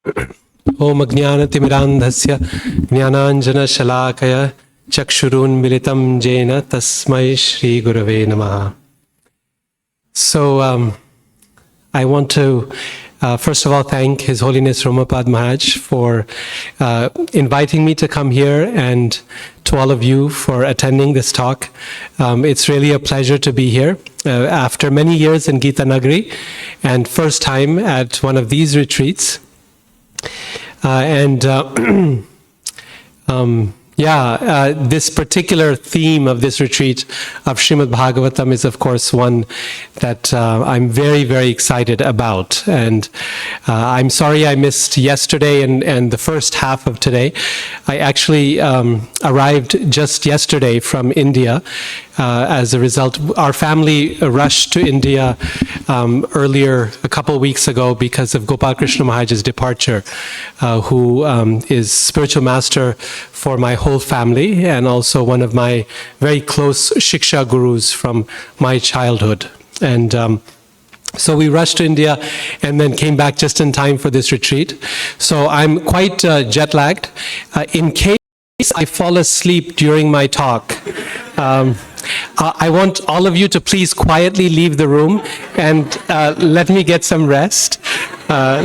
Om Ajnanatimirandhasya Jnananjana Shalakaya Chakshurun Militam Jena Tasmai Shri Gurave Namaha. So I want to first of all thank His Holiness Romapad Maharaj for inviting me to come here, and to all of you for attending this talk. It's really a pleasure to be here after many years in Gita Nagari, and first time at one of these retreats. This particular theme of this retreat of Srimad Bhagavatam is, of course, one that I'm very, very excited about. And I'm sorry I missed yesterday and the first half of today. I actually arrived just yesterday from India. As a result, our family rushed to India earlier, a couple of weeks ago, because of Gopal Krishna Maharaj's departure, who is spiritual master for my whole family and also one of my very close Shiksha gurus from my childhood. And so we rushed to India and then came back just in time for this retreat. So I'm quite jet lagged. In case I fall asleep during my talk, I want all of you to please quietly leave the room and let me get some rest.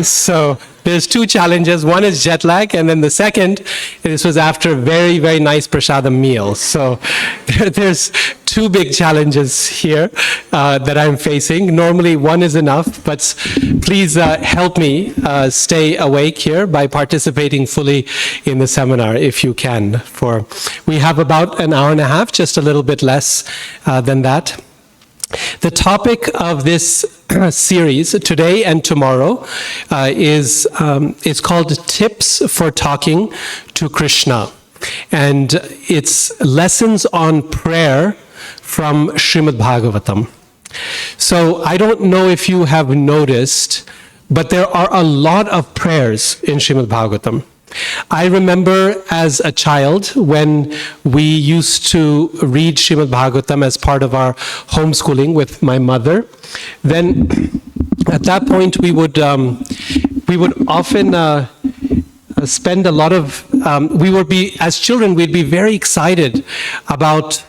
So there's two challenges. One is jet lag, and then the second, this was after a very, very nice prasadam meal. So there's two big challenges here that I'm facing. Normally one is enough, but please help me stay awake here by participating fully in the seminar if you can. We have about an hour and a half, just a little bit less than that. The topic of this series today and tomorrow is called Tips for Talking to Krishna, and it's lessons on prayer from Srimad Bhagavatam. So I don't know if you have noticed, but there are a lot of prayers in Srimad Bhagavatam. I remember as a child when we used to read Srimad Bhagavatam as part of our homeschooling with my mother. Then at that point we would often spend a lot of, as children, we'd be very excited about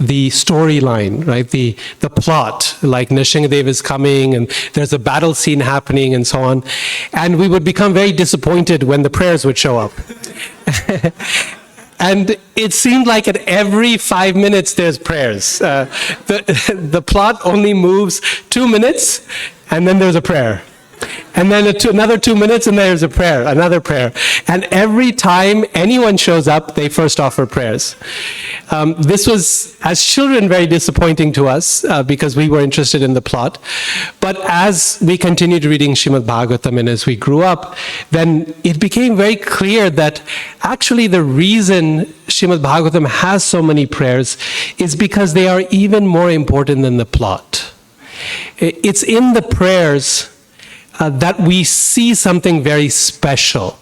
the storyline, right? The plot, like Nrsimhadev is coming and there's a battle scene happening and so on. And we would become very disappointed when the prayers would show up. And it seemed like at every 5 minutes there's prayers. The plot only moves 2 minutes and then there's a prayer. And then another 2 minutes and there's a prayer, another prayer. And every time anyone shows up, they first offer prayers. This was, as children, very disappointing to us because we were interested in the plot. But as we continued reading Srimad Bhagavatam and as we grew up, then it became very clear that actually the reason Srimad Bhagavatam has so many prayers is because they are even more important than the plot. It's in the prayers that we see something very special,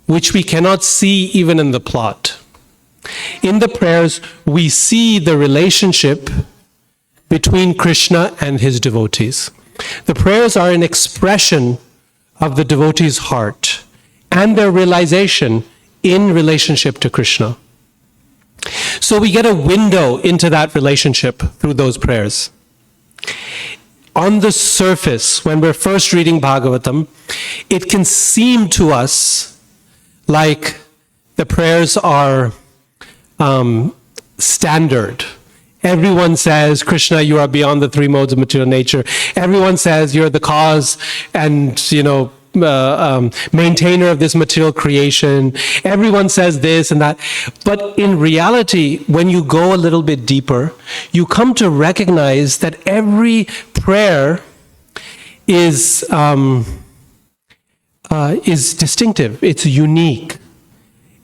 which we cannot see even in the plot. In the prayers, we see the relationship between Krishna and his devotees. The prayers are an expression of the devotee's heart and their realization in relationship to Krishna. So we get a window into that relationship through those prayers. On the surface, when we're first reading Bhagavatam, it can seem to us like the prayers are standard. Everyone says, Krishna, you are beyond the three modes of material nature. Everyone says you're the cause and, maintainer of this material creation. Everyone says this and that. But in reality, when you go a little bit deeper, you come to recognize that every prayer is distinctive, it's unique,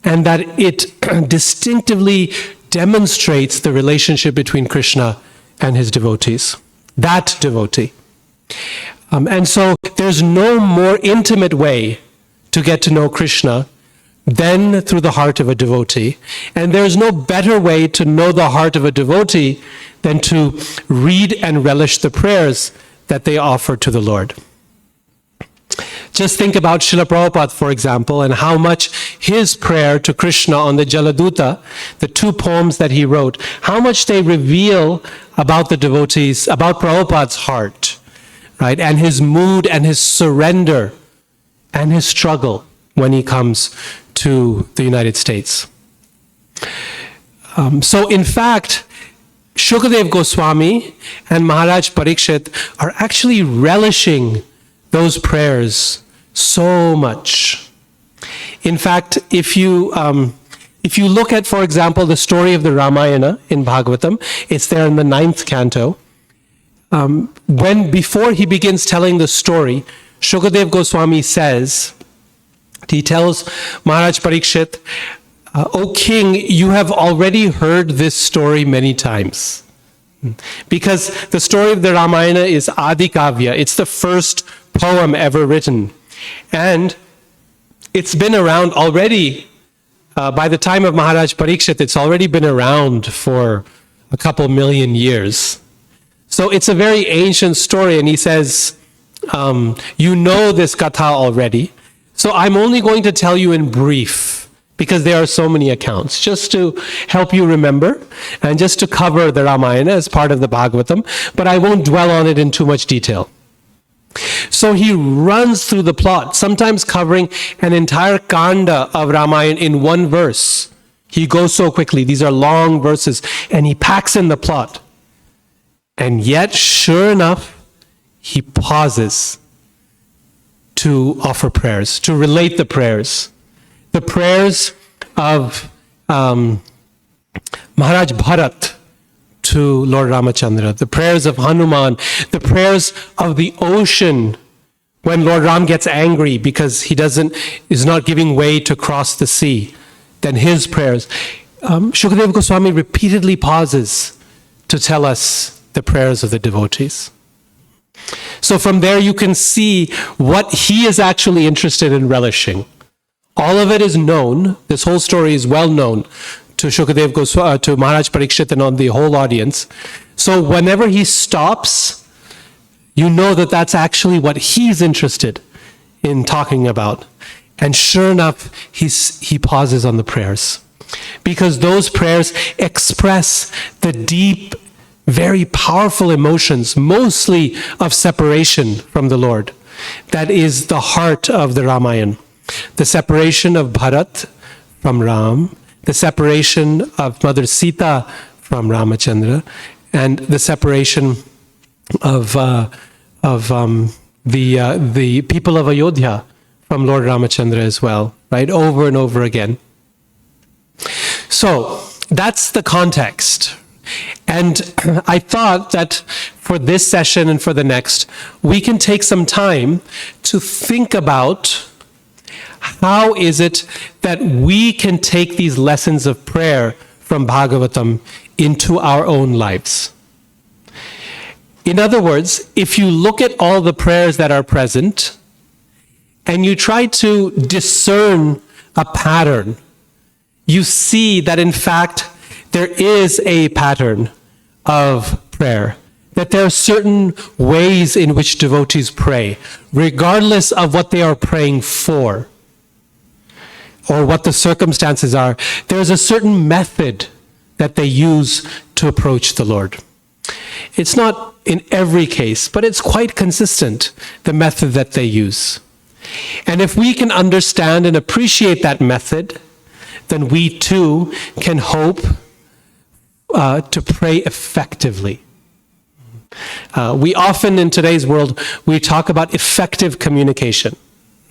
and that it distinctively demonstrates the relationship between Krishna and his devotees, that devotee. And so there's no more intimate way to get to know Krishna than through the heart of a devotee. And there's no better way to know the heart of a devotee than to read and relish the prayers that they offer to the Lord. Just think about Srila Prabhupada, for example, and how much his prayer to Krishna on the Jaladuta, the 2 poems that he wrote, how much they reveal about the devotees, about Prabhupada's heart, right? And his mood and his surrender and his struggle when he comes to the United States. So in fact, Shukadev Goswami and Maharaj Parikshit are actually relishing those prayers so much. In fact, if you look at, for example, the story of the Ramayana in Bhagavatam, it's there in the 9th canto. Before he begins telling the story, Shukadev Goswami says, he tells Maharaj Parikshit, O king, you have already heard this story many times. Because the story of the Ramayana is Adi Kavya. It's the first poem ever written. And it's been around already, by the time of Maharaj Parikshit, it's already been around for a couple million years. So it's a very ancient story, and he says, you know this katha already, so I'm only going to tell you in brief, because there are so many accounts, just to help you remember, and just to cover the Ramayana as part of the Bhagavatam, but I won't dwell on it in too much detail. So he runs through the plot, sometimes covering an entire kanda of Ramayana in one verse. He goes so quickly, these are long verses, and he packs in the plot. And yet, sure enough, he pauses to offer prayers, to relate the prayers. The prayers of Maharaj Bharat to Lord Ramachandra, the prayers of Hanuman, the prayers of the ocean when Lord Ram gets angry because he is not giving way to cross the sea, then his prayers. Shukadev Goswami repeatedly pauses to tell us the prayers of the devotees. So from there you can see what he is actually interested in relishing. All of it is known. This whole story is well known to Shukadev Goswami, to Maharaj Parikshit and on the whole audience. So whenever he stops, you know that that's actually what he's interested in talking about. And sure enough, he pauses on the prayers. Because those prayers express the deep, very powerful emotions, mostly of separation from the Lord. That is the heart of the Ramayana. The separation of Bharat from Ram, the separation of Mother Sita from Ramachandra, and the separation of the people of Ayodhya from Lord Ramachandra as well, right? Over and over again. So that's the context. And I thought that for this session and for the next, we can take some time to think about how is it that we can take these lessons of prayer from Bhagavatam into our own lives. In other words, if you look at all the prayers that are present and you try to discern a pattern, you see that in fact there is a pattern of prayer, that there are certain ways in which devotees pray, regardless of what they are praying for or what the circumstances are. There's a certain method that they use to approach the Lord. It's not in every case, but it's quite consistent, the method that they use. And if we can understand and appreciate that method, then we too can hope to pray effectively. We often in today's world, we talk about effective communication.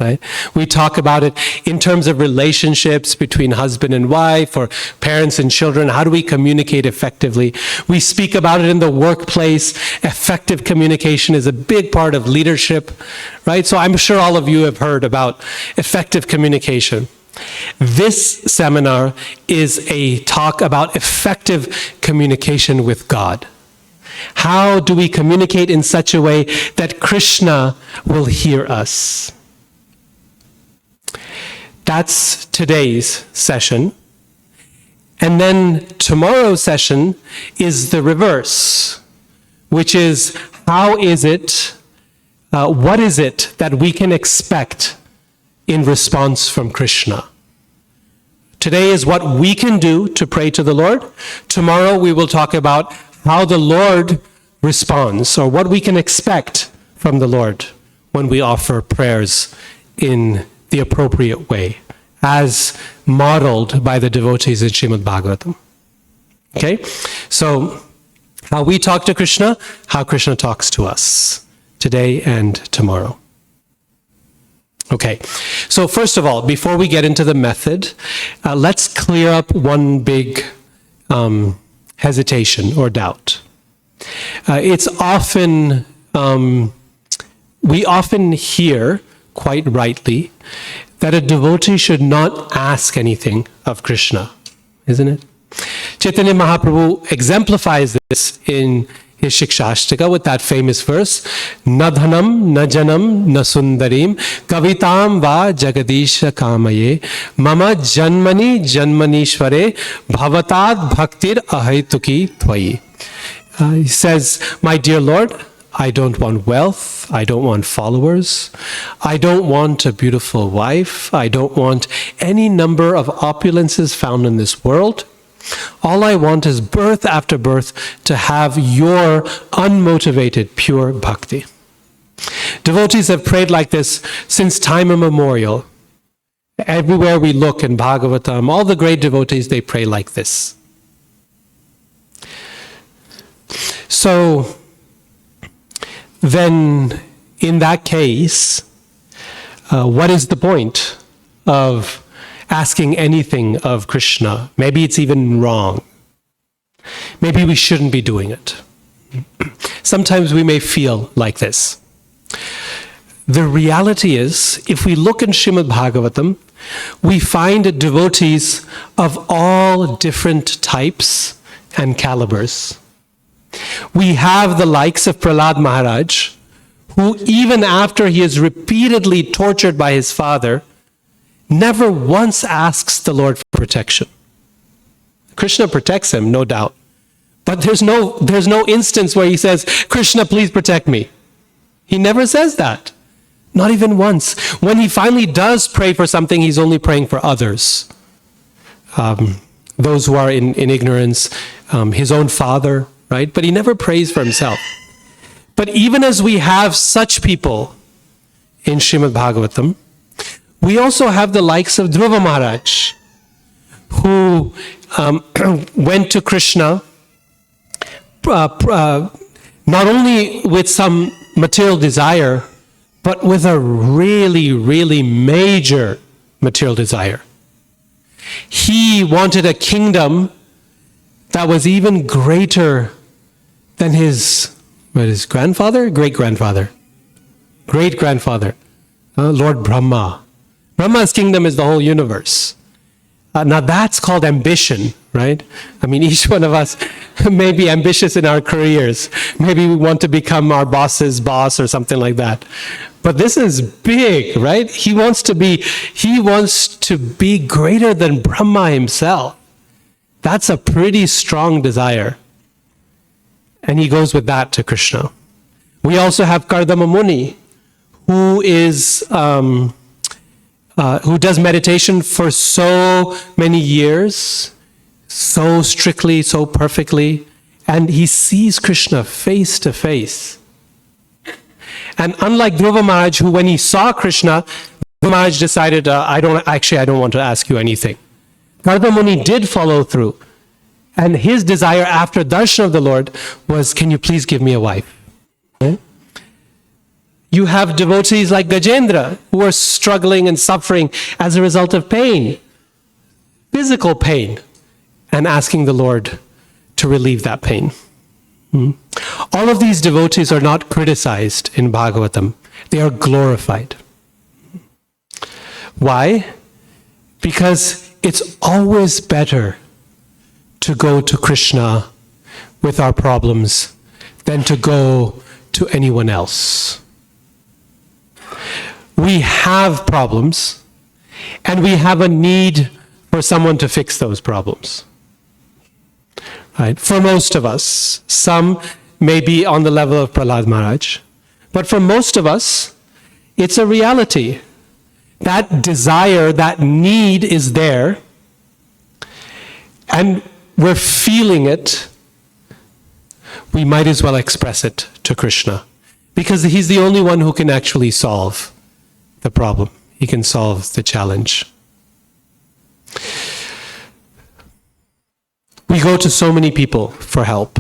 Right? We talk about it in terms of relationships between husband and wife or parents and children. How do we communicate effectively? We speak about it in the workplace. Effective communication is a big part of leadership, right? So I'm sure all of you have heard about effective communication. This seminar is a talk about effective communication with God. How do we communicate in such a way that Krishna will hear us? That's today's session. And then tomorrow's session is the reverse, which is how is it what is it that we can expect in response from Krishna? Today is what we can do to pray to the Lord. Tomorrow we will talk about how the Lord responds, or what we can expect from the Lord when we offer prayers in the appropriate way, as modeled by the devotees in Srimad Bhagavatam. Okay? So, how we talk to Krishna, how Krishna talks to us today and tomorrow. Okay, so first of all, before we get into the method, let's clear up one big hesitation or doubt. It's often, we often hear, quite rightly, that a devotee should not ask anything of Krishna, isn't it? Chaitanya Mahaprabhu exemplifies this in his Shikshashtaka with that famous verse, Na dhanam, na janam, na sundarim, kavitam va jagadisha kamaye, mama janmani janmanishvare, bhavatad bhaktir ahaituki tvayi. He says, my dear Lord, I don't want wealth, I don't want followers, I don't want a beautiful wife, I don't want any number of opulences found in this world. All I want is birth after birth to have your unmotivated, pure bhakti. Devotees have prayed like this since time immemorial. Everywhere we look in Bhagavatam, all the great devotees, they pray like this. So, then, in that case, what is the point of asking anything of Krishna? Maybe it's even wrong. Maybe we shouldn't be doing it. Sometimes we may feel like this. The reality is, if we look in Srimad Bhagavatam, we find devotees of all different types and calibers. We have the likes of Prahlad Maharaj, who even after he is repeatedly tortured by his father, never once asks the Lord for protection. Krishna protects him, no doubt. But there's no instance where he says, Krishna, please protect me. He never says that. Not even once. When he finally does pray for something, he's only praying for others. Those who are in ignorance, his own father, right? But he never prays for himself. But even as we have such people in Srimad Bhagavatam, we also have the likes of Dhruva Maharaj, who went to Krishna not only with some material desire, but with a really, really major material desire. He wanted a kingdom that was even greater than his grandfather? Great-grandfather. Great-grandfather. Lord Brahma. Brahma's kingdom is the whole universe. Now that's called ambition, right? I mean, each one of us may be ambitious in our careers. Maybe we want to become our boss's boss or something like that. But this is big, right? He wants to be greater than Brahma himself. That's a pretty strong desire. And he goes with that to Krishna. We also have Kardama Muni, who is who does meditation for so many years, so strictly, so perfectly, and he sees Krishna face to face. And unlike Dhruva Maharaj, who when he saw Krishna, Dhruva Maharaj decided, I don't want to ask you anything. Kardama Muni did follow through. And his desire after darshan of the Lord was, can you please give me a wife? Okay? You have devotees like Gajendra, who are struggling and suffering as a result of pain, physical pain, and asking the Lord to relieve that pain. All of these devotees are not criticized in Bhagavatam. They are glorified. Why? Because it's always better to go to Krishna with our problems than to go to anyone else. We have problems, and we have a need for someone to fix those problems. Right? For most of us, some may be on the level of Prahlad Maharaj, But for most of us, it's a reality. That desire, that need is there, and we're feeling it. We might as well express it to Krishna, because he's the only one who can actually solve the problem. He can solve the challenge. We go to so many people for help.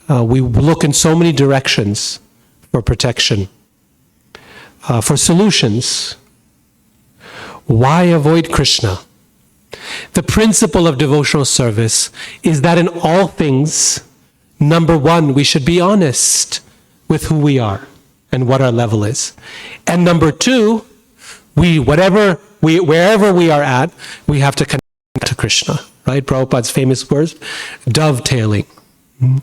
We look in so many directions for protection, for solutions. Why avoid Krishna? The principle of devotional service is that in all things, number one, we should be honest with who we are and what our level is. And number two, wherever we are at, we have to connect to Krishna, right? Prabhupada's famous words, dovetailing,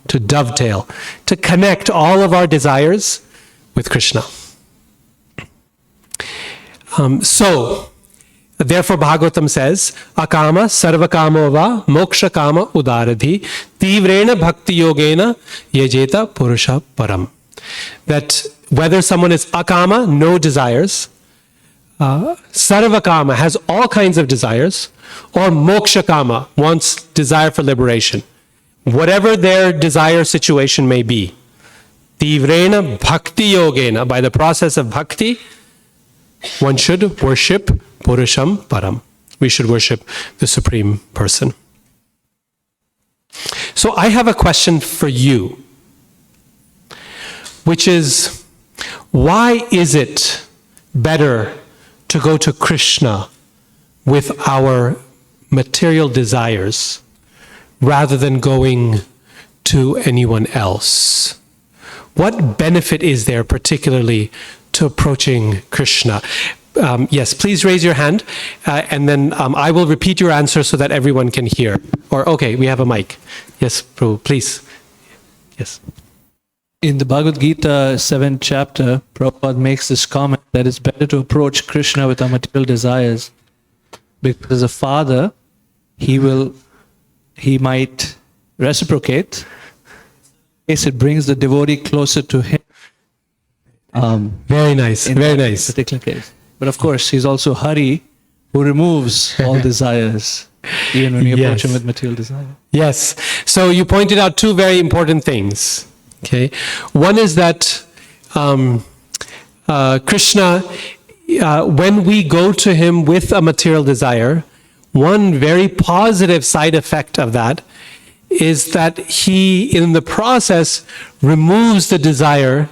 to dovetail, to connect all of our desires with Krishna. Therefore, Bhagavatam says, akama sarvakamo va moksha kama udaradhi tivrena bhakti yogena yajeta purusha param. That whether someone is akama, no desires, sarvakama, has all kinds of desires, or moksha kama, wants desire for liberation, whatever their desire situation may be, tivrena bhakti yogena, by the process of bhakti, one should worship Purusham Param. We should worship the Supreme Person. So I have a question for you, which is, why is it better to go to Krishna with our material desires rather than going to anyone else? What benefit is there particularly to approaching Krishna? Yes, please raise your hand, and then I will repeat your answer so that everyone can hear. Or, okay, we have a mic. Yes, Prabhu, please. Yes. In the Bhagavad Gita 7th chapter, Prabhupada makes this comment that it's better to approach Krishna with our material desires, because as a father, he might reciprocate. It brings the devotee closer to him. Very nice, very nice. Particular case. But of course, he's also Hari, who removes all desires, even when you approach him with material desire. Yes. So you pointed out two very important things. Okay. One is that Krishna, when we go to him with a material desire, one very positive side effect of that is that he, in the process, removes the desire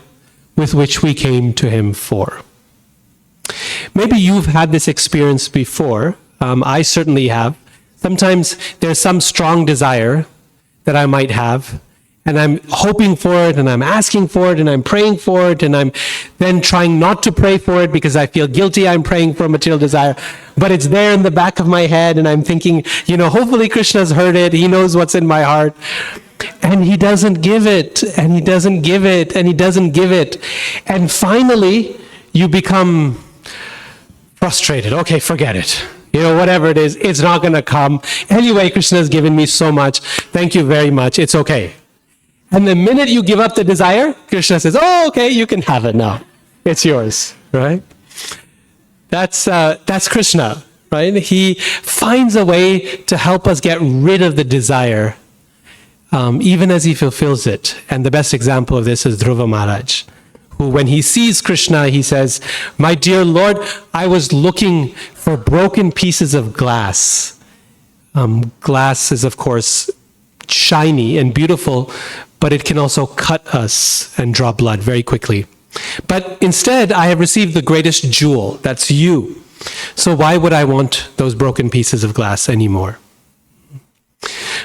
with which we came to him for. Maybe you've had this experience before. I certainly have. Sometimes there's some strong desire that I might have, and I'm hoping for it, and I'm asking for it, and I'm praying for it, and I'm then trying not to pray for it because I feel guilty I'm praying for a material desire. But it's there in the back of my head, and I'm thinking, hopefully Krishna's heard it. He knows what's in my heart. And he doesn't give it, and he doesn't give it, and he doesn't give it. And finally, you become frustrated. Okay, forget it. Whatever it is, it's not going to come. Anyway, Krishna has given me so much. Thank you very much. It's okay. And the minute you give up the desire, Krishna says, oh, okay, you can have it now. It's yours, right? That's Krishna, right? He finds a way to help us get rid of the desire, even as he fulfills it. And the best example of this is Dhruva Maharaj, who, when he sees Krishna, he says, my dear Lord, I was looking for broken pieces of glass. Glass is, of course, shiny and beautiful, but it can also cut us and draw blood very quickly. But instead, I have received the greatest jewel, that's you. So why would I want those broken pieces of glass anymore?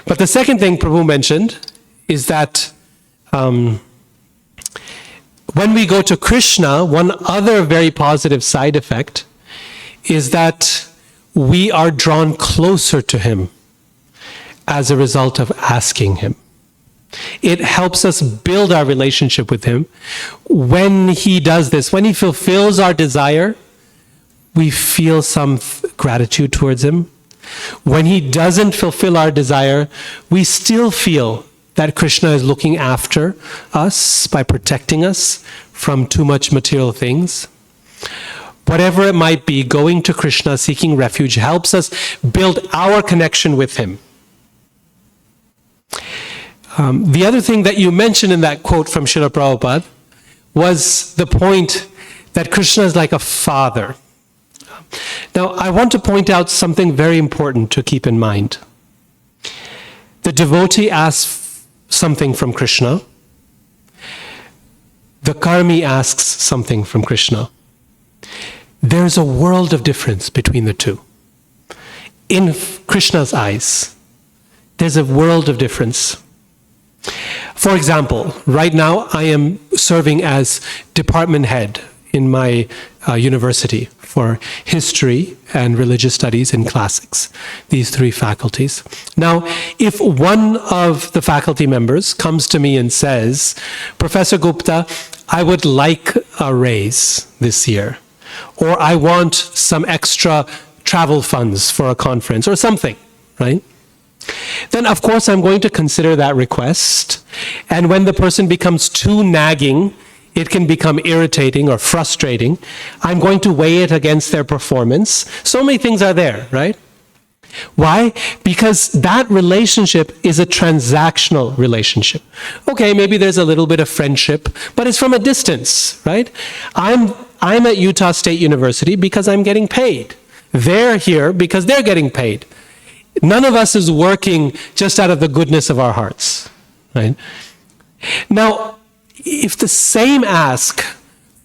But the second thing Prabhu mentioned is that when we go to Krishna, one other very positive side effect is that we are drawn closer to him as a result of asking him. It helps us build our relationship with him. When he does this, when he fulfills our desire, we feel some gratitude towards him. When he doesn't fulfill our desire, we still feel that Krishna is looking after us by protecting us from too much material things. Whatever it might be, going to Krishna, seeking refuge, helps us build our connection with him. The other thing that you mentioned in that quote from Srila Prabhupada was the point that Krishna is like a father. Now, I want to point out something very important to keep in mind. The devotee asks something from Krishna. The karmi asks something from Krishna. There's a world of difference between the two. In Krishna's eyes, there's a world of difference. For example, right now I am serving as department head in my university for history and religious studies and classics, these three faculties. Now, if one of the faculty members comes to me and says, Professor Gupta, I would like a raise this year, or I want some extra travel funds for a conference or something, right? Then of course I'm going to consider that request, and when the person becomes too nagging, it can become irritating or frustrating. I'm going to weigh it against their performance. So many things are there, right? Why? Because that relationship is a transactional relationship. Okay, maybe there's a little bit of friendship, but it's from a distance, right? I'm at Utah State University because I'm getting paid. They're here because they're getting paid. None of us is working just out of the goodness of our hearts, right? Now, if the same ask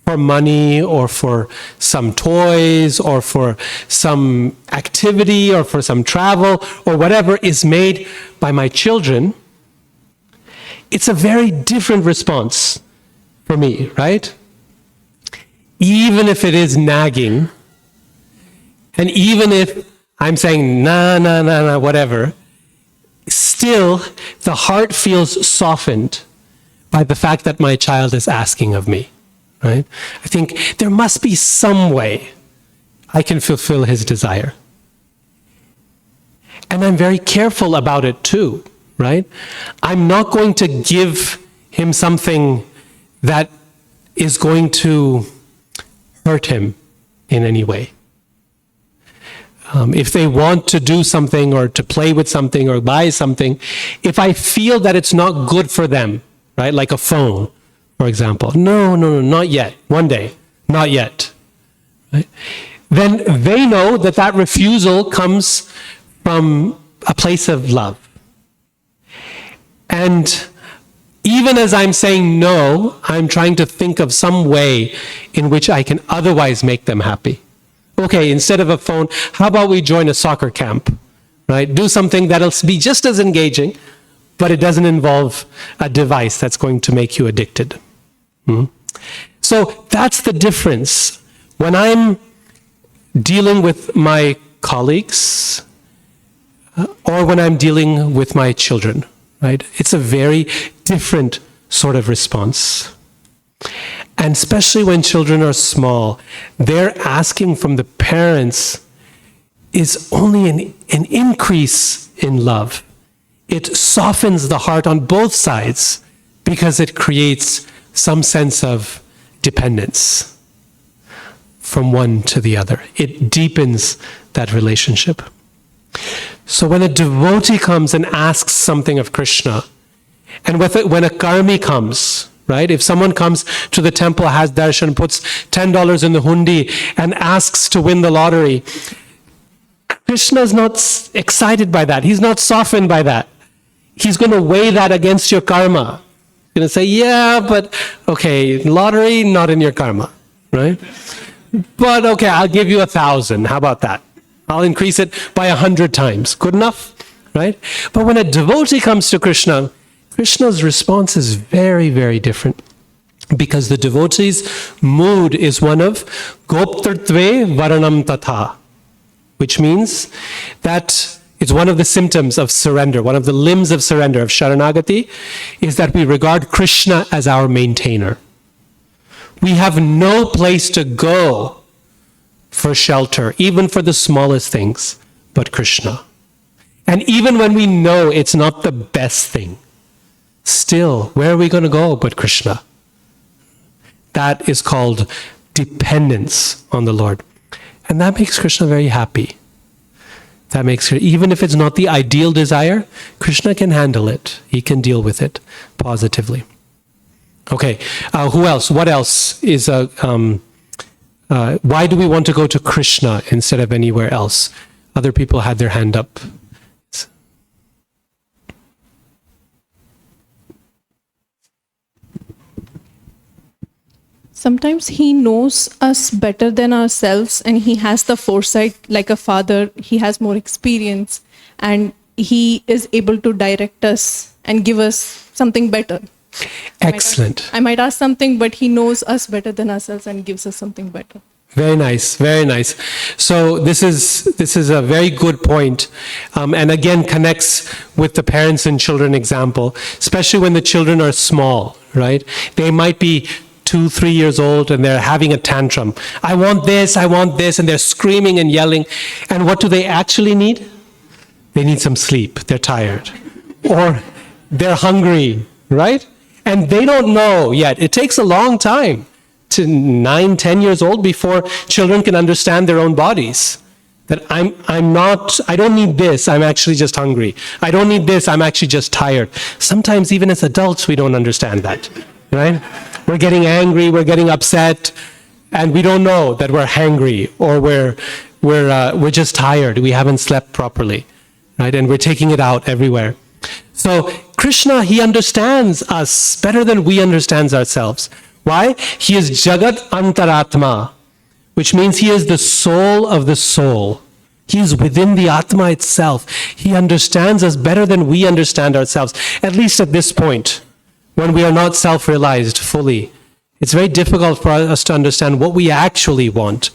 for money or for some toys or for some activity or for some travel or whatever is made by my children, it's a very different response for me, right? Even if it is nagging, and even if I'm saying, nah, whatever, still the heart feels softened by the fact that my child is asking of me, right? I think there must be some way I can fulfill his desire. And I'm very careful about it too, right? I'm not going to give him something that is going to hurt him in any way. If they want to do something or to play with something or buy something, if I feel that it's not good for them, right, like a phone, for example, no, not yet, one day, not yet, right? Then they know that that refusal comes from a place of love. And even as I'm saying no, I'm trying to think of some way in which I can otherwise make them happy. Okay, instead of a phone, how about we join a soccer camp, right? Do something that'll be just as engaging, but it doesn't involve a device that's going to make you addicted. So that's the difference. When I'm dealing with my colleagues or when I'm dealing with my children, right? It's a very different sort of response. And especially when children are small, they're asking from the parents is only an increase in love. It softens the heart on both sides because it creates some sense of dependence from one to the other. It deepens that relationship. So when a devotee comes and asks something of Krishna, and when a karmi comes, right? If someone comes to the temple, has darshan, puts $10 in the hundi, and asks to win the lottery, Krishna's not excited by that. He's not softened by that. He's going to weigh that against your karma. He's going to say, yeah, but okay, lottery, not in your karma, right? But okay, I'll give you 1,000. How about that? I'll increase it by 100 times. Good enough, right? But when a devotee comes to Krishna, Krishna's response is very, very different, because the devotee's mood is one of goptartve varanam tatha, which means that it's one of the symptoms of surrender, one of the limbs of surrender, of sharanagati, is that we regard Krishna as our maintainer. We have no place to go for shelter, even for the smallest things, but Krishna. And even when we know it's not the best thing, still, where are we going to go but Krishna? That is called dependence on the Lord. And that makes Krishna very happy. That makes her, even if it's not the ideal desire, Krishna can handle it. He can deal with it positively. Okay, who else? What else is why do we want to go to Krishna instead of anywhere else? Other people had their hand up. Sometimes he knows us better than ourselves, and he has the foresight like a father. He has more experience, and he is able to direct us and give us something better. Excellent. I might ask something, but he knows us better than ourselves and gives us something better. Very nice, very nice. So this is a very good point, and again connects with the parents and children example, especially when the children are small, right? They might be 2-3 years old and they're having a tantrum. I want this, and they're screaming and yelling. And what do they actually need? They need some sleep. They're tired. Or they're hungry, right? And they don't know yet. It takes a long time, to 9-10 years old, before children can understand their own bodies. That I don't need this, I'm actually just hungry. I don't need this, I'm actually just tired. Sometimes even as adults we don't understand that, right? We're getting angry, we're getting upset, and we don't know that we're hangry, or we're just tired, we haven't slept properly, right? And we're taking it out everywhere. So Krishna, he understands us better than we understand ourselves. Why? He is Jagat Antaratma, which means he is the soul of the soul. He is within the Atma itself. He understands us better than we understand ourselves, at least at this point, when we are not self-realized fully. It's very difficult for us to understand what we actually want.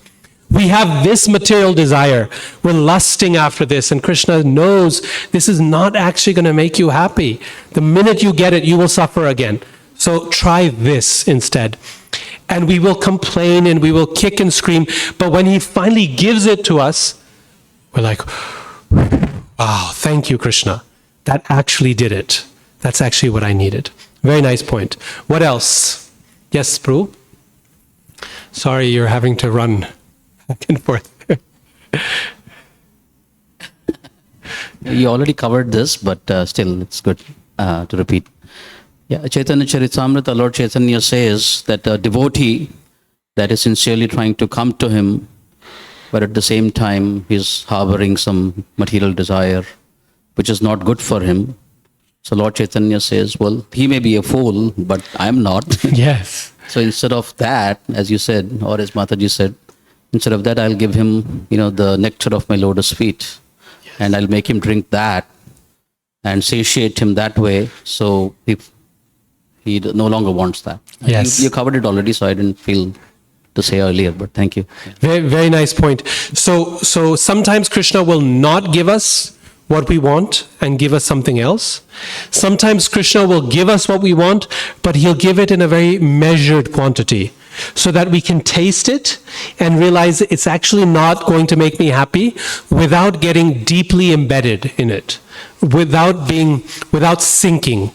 We have this material desire. We're lusting after this, and Krishna knows this is not actually going to make you happy. The minute you get it, you will suffer again. So try this instead. And we will complain and we will kick and scream, but when he finally gives it to us, we're like, wow, thank you, Krishna. That actually did it. That's actually what I needed. Very nice point. What else? Yes, Prabhu? Sorry, you're having to run back and forth. You already covered this, but still it's good to repeat. Yeah, Chaitanya Charitamrita, Lord Chaitanya says that a devotee that is sincerely trying to come to him, but at the same time he's harboring some material desire, which is not good for him. So Lord Chaitanya says, well, he may be a fool, but I'm not. Yes. So instead of that, as you said, or as Mataji said, instead of that, I'll give him, the nectar of my lotus feet. Yes. And I'll make him drink that and satiate him that way. So he no longer wants that. Yes. You covered it already, so I didn't feel to say earlier, but thank you. Very, very nice point. So sometimes Krishna will not give us what we want and give us something else. Sometimes Krishna will give us what we want, but he'll give it in a very measured quantity so that we can taste it and realize it's actually not going to make me happy without getting deeply embedded in it, without sinking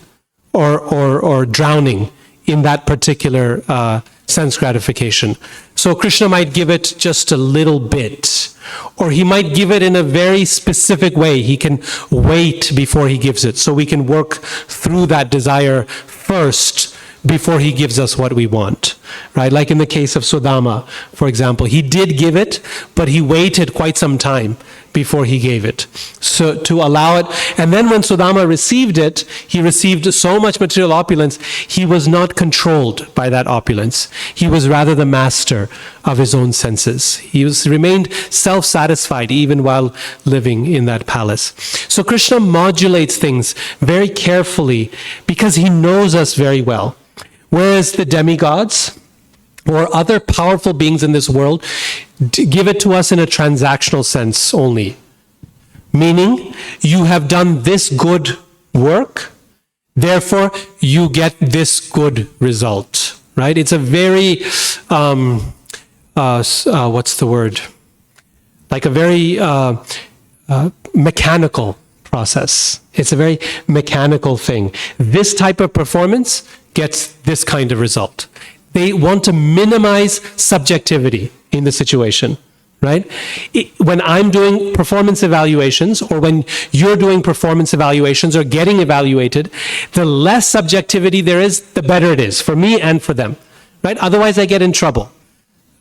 or drowning in that particular sense gratification. So Krishna might give it just a little bit, or he might give it in a very specific way. He can wait before he gives it, so we can work through that desire first before he gives us what we want, right? Like in the case of Sudama, for example, he did give it, but he waited quite some time before he gave it, so to allow it. And then when Sudama received it, he received so much material opulence, he was not controlled by that opulence. He was rather the master of his own senses. He remained self-satisfied even while living in that palace. So Krishna modulates things very carefully because he knows us very well. Whereas the demigods or other powerful beings in this world give it to us in a transactional sense only. Meaning, you have done this good work, therefore you get this good result, right? It's a very, what's the word? Like a very mechanical process. It's a very mechanical thing. This type of performance gets this kind of result. They want to minimize subjectivity in the situation, right? When I'm doing performance evaluations, or when you're doing performance evaluations or getting evaluated, the less subjectivity there is, the better it is for me and for them, right? Otherwise, I get in trouble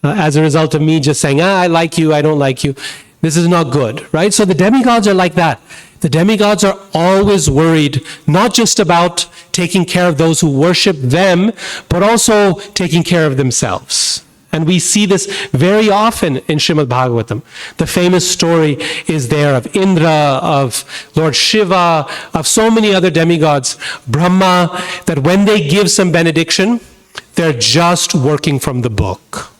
as a result of me just saying, I like you, I don't like you. This is not good, right? So the demigods are like that. The demigods are always worried, not just about taking care of those who worship them, but also taking care of themselves. And we see this very often in Srimad Bhagavatam. The famous story is there of Indra, of Lord Shiva, of so many other demigods, Brahma, that when they give some benediction, they're just working from the book.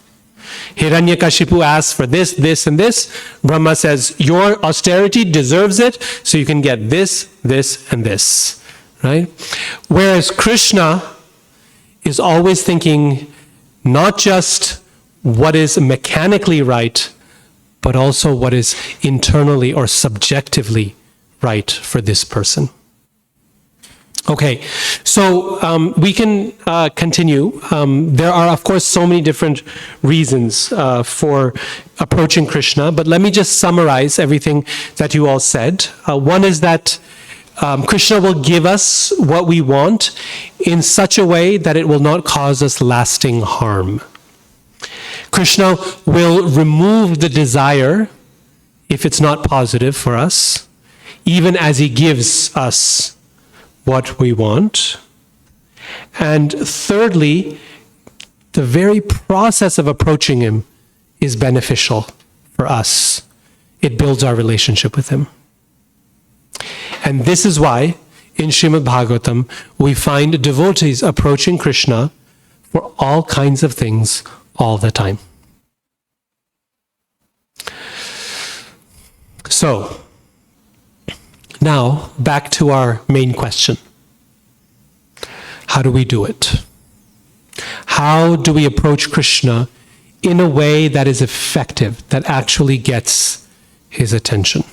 Hiranyakashipu asks for this, this, and this. Brahma says, your austerity deserves it, so you can get this, this, and this. Right? Whereas Krishna is always thinking not just what is mechanically right, but also what is internally or subjectively right for this person. Okay, so we can continue. There are, of course, so many different reasons for approaching Krishna, but let me just summarize everything that you all said. One is that Krishna will give us what we want in such a way that it will not cause us lasting harm. Krishna will remove the desire if it's not positive for us, even as he gives us what we want. And thirdly, the very process of approaching him is beneficial for us. It builds our relationship with him. And this is why in Srimad Bhagavatam we find devotees approaching Krishna for all kinds of things all the time. So, now, back to our main question. How do we do it? How do we approach Krishna in a way that is effective, that actually gets his attention?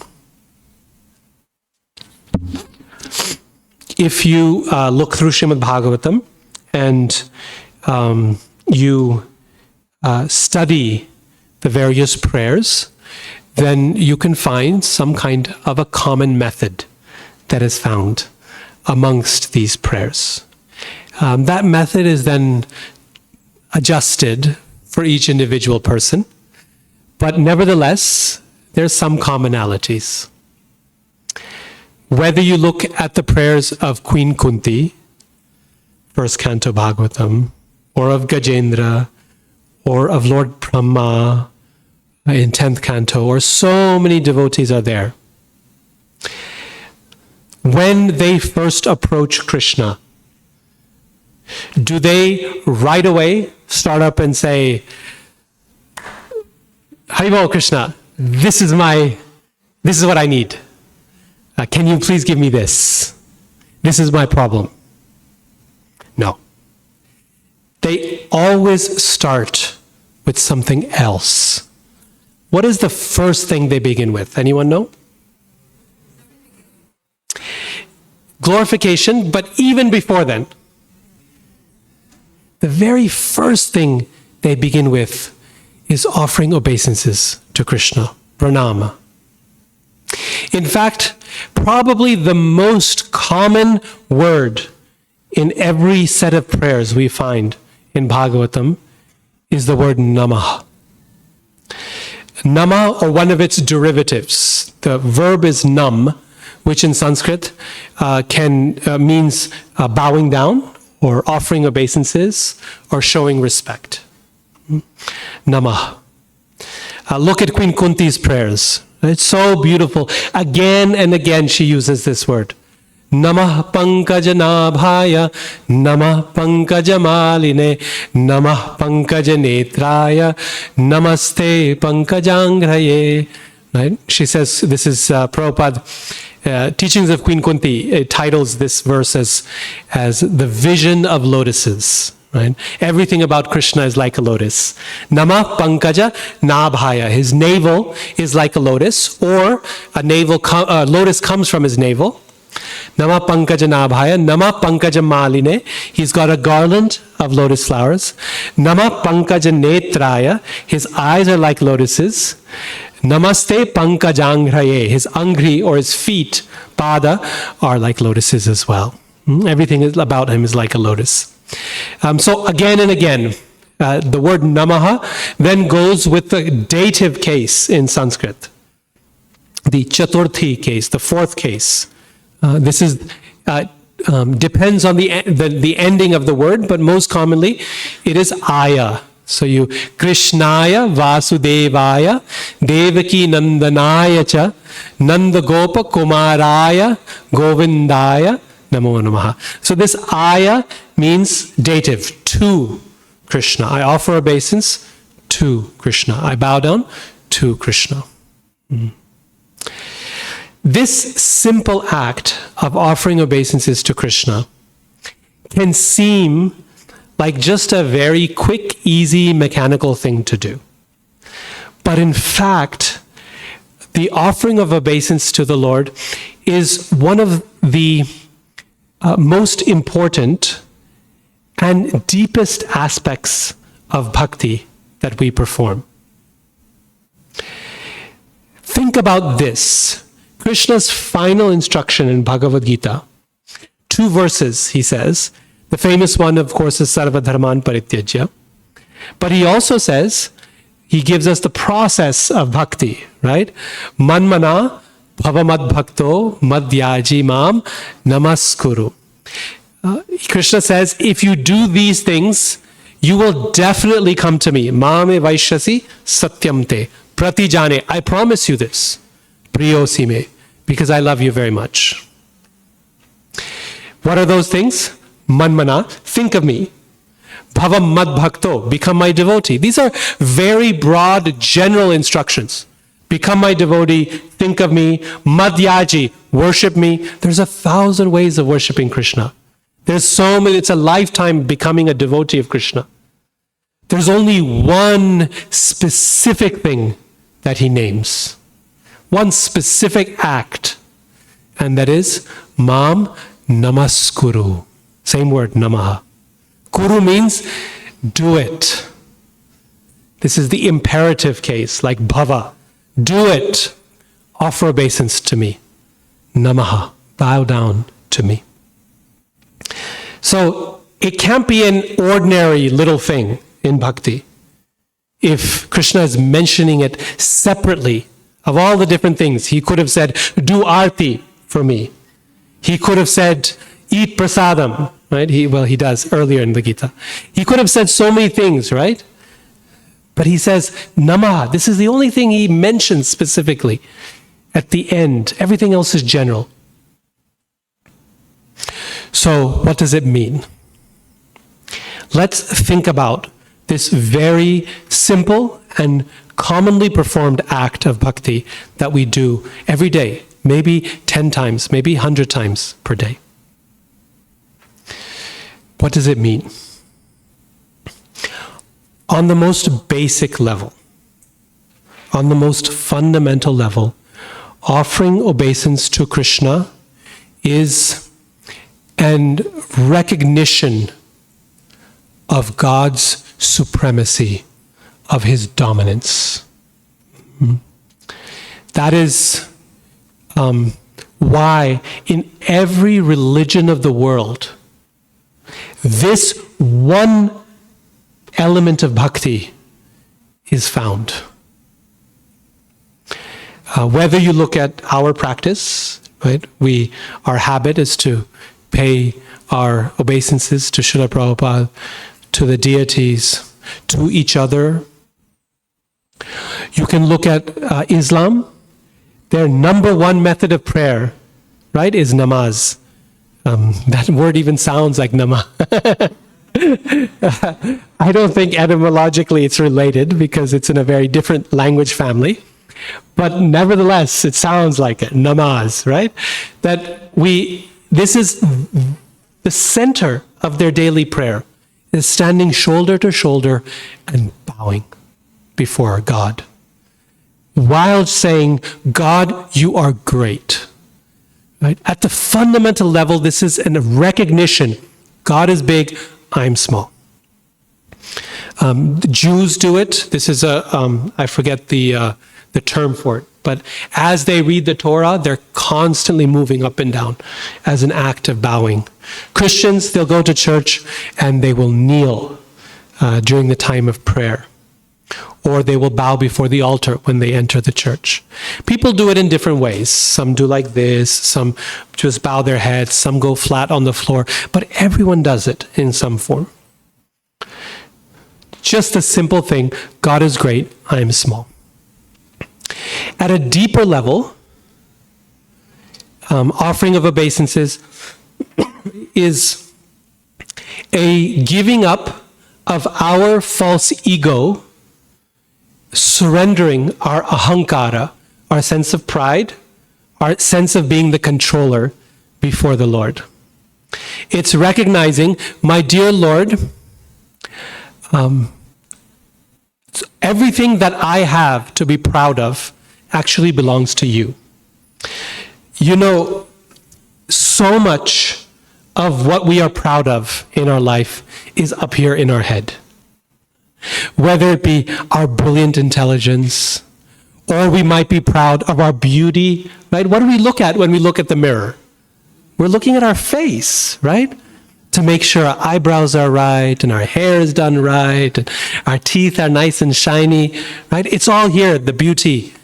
If you look through Srimad Bhagavatam and you study the various prayers, then you can find some kind of a common method that is found amongst these prayers. That method is then adjusted for each individual person, but nevertheless, there's some commonalities. Whether you look at the prayers of Queen Kunti, first canto Bhagavatam, or of Gajendra, or of Lord Brahma, in 10th canto, or so many devotees are there. When they first approach Krishna, do they right away start up and say, Haribol Krishna, this is what I need. Can you please give me this? This is my problem. No. They always start with something else. What is the first thing they begin with? Anyone know? Glorification, but even before then, the very first thing they begin with is offering obeisances to Krishna, pranama. In fact, probably the most common word in every set of prayers we find in Bhagavatam is the word namah. Nama, or one of its derivatives. The verb is nam, which in Sanskrit means bowing down, or offering obeisances, or showing respect. Nama. Look at Queen Kunti's prayers. It's so beautiful. Again and again she uses this word. Namah pankajanaabhaya, namah pankajamaline, namah pankajanetraya, namaste pankajangraye. Right? She says, this is Prabhupada, Teachings of Queen Kunti, titles this verse as the vision of lotuses. Right? Everything about Krishna is like a lotus. Nama pankaja nabhaya. His navel is like a lotus, or a lotus comes from his navel. Nama Pankajanabhaya, Nama Pankajamaline. He's got a garland of lotus flowers. Nama Pankajanetraya. His eyes are like lotuses. Namaste Pankajanghraya. His angri or his feet, pada, are like lotuses as well. Everything about him is like a lotus. So again and again, the word namaha then goes with the dative case in Sanskrit. The chaturthi case, the fourth case. This is depends on the ending of the word, but most commonly it is aya. So you Krishnaya Vasudevaya Devaki Nandanaya cha Nandagopa Kumaraya Govindaya Namo Namaha. So this aya means dative, to Krishna. I offer obeisance to Krishna. I bow down to Krishna. This simple act of offering obeisances to Krishna can seem like just a very quick, easy, mechanical thing to do. But in fact, the offering of obeisance to the Lord is one of the most important and deepest aspects of bhakti that we perform. Think about this. Krishna's final instruction in Bhagavad Gita, 2 verses, he says. The famous one, of course, is Sarva Dharman Parityajya. But he also says, he gives us the process of bhakti, right? Manmana bhavamad bhakto madhyaji mam namaskuru. Krishna says, if you do these things, you will definitely come to me. Mame vaishyasi satyam te pratijane. I promise you this. Priyosi me. Because I love you very much. What are those things? Manmana, think of me. Bhavam mad bhakto, become my devotee. These are very broad, general instructions. Become my devotee, think of me. Madhyaji, worship me. There's 1,000 ways of worshiping Krishna. There's so many, it's a lifetime becoming a devotee of Krishna. There's only one specific thing that he names. One specific act. And that is, Mam Namaskuru. Same word, Namaha. Kuru means do it. This is the imperative case, like bhava. Do it. Offer obeisance to me. Namaha. Bow down to me. So it can't be an ordinary little thing in bhakti. If Krishna is mentioning it separately of all the different things, he could have said, do arti for me. He could have said, eat prasadam, right? He does earlier in the Gita. He could have said so many things, right? But he says, Namaha. This is the only thing he mentions specifically at the end. Everything else is general. So what does it mean? Let's think about this very simple and commonly performed act of bhakti that we do every day, maybe 10 times, maybe 100 times per day. What does it mean? On the most basic level, on the most fundamental level, offering obeisance to Krishna is an recognition of God's supremacy, of his dominance. That is why in every religion of the world, this one element of bhakti is found. Whether you look at our practice, right? Our habit is to pay our obeisances to Srila Prabhupada, to the deities, to each other. You can look at Islam. Their number one method of prayer, right, is namaz. That word even sounds like nama. I don't think etymologically it's related because it's in a very different language family. But nevertheless, it sounds like it, namaz, right? This is the center of their daily prayer, is standing shoulder to shoulder and bowing before God, while saying, God, you are great. Right? At the fundamental level, this is a recognition. God is big, I'm small. The Jews do it. This is I forget the term for it, but as they read the Torah, they're constantly moving up and down as an act of bowing. Christians, they'll go to church and they will kneel during the time of prayer, or they will bow before the altar when they enter the church. People do it in different ways. Some do like this, some just bow their heads, some go flat on the floor, but everyone does it in some form. Just a simple thing, God is great, I am small. At a deeper level, offering of obeisances is a giving up of our false ego, surrendering our ahankara, our sense of pride, our sense of being the controller before the Lord. It's recognizing, my dear Lord, everything that I have to be proud of actually belongs to you. You know, so much of what we are proud of in our life is up here in our head. Whether it be our brilliant intelligence, or we might be proud of our beauty, right? What do we look at when we look at the mirror? We're looking at our face, right? To make sure our eyebrows are right, and our hair is done right, and our teeth are nice and shiny, right? It's all here, the beauty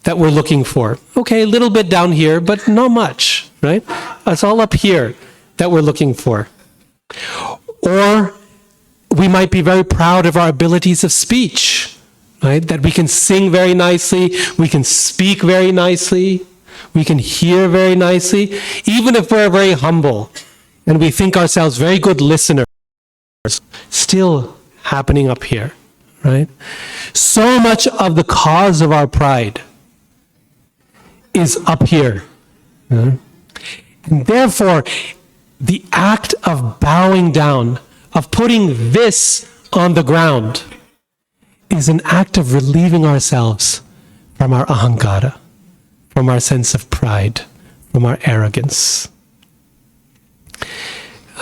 that we're looking for. Okay, a little bit down here, but not much, right? It's all up here that we're looking for. Or we might be very proud of our abilities of speech, right? That we can sing very nicely, we can speak very nicely, we can hear very nicely, even if we're very humble and we think ourselves very good listeners, still happening up here, right? So much of the cause of our pride is up here. And therefore, the act of bowing down, of putting this on the ground, is an act of relieving ourselves from our ahankara, from our sense of pride, from our arrogance.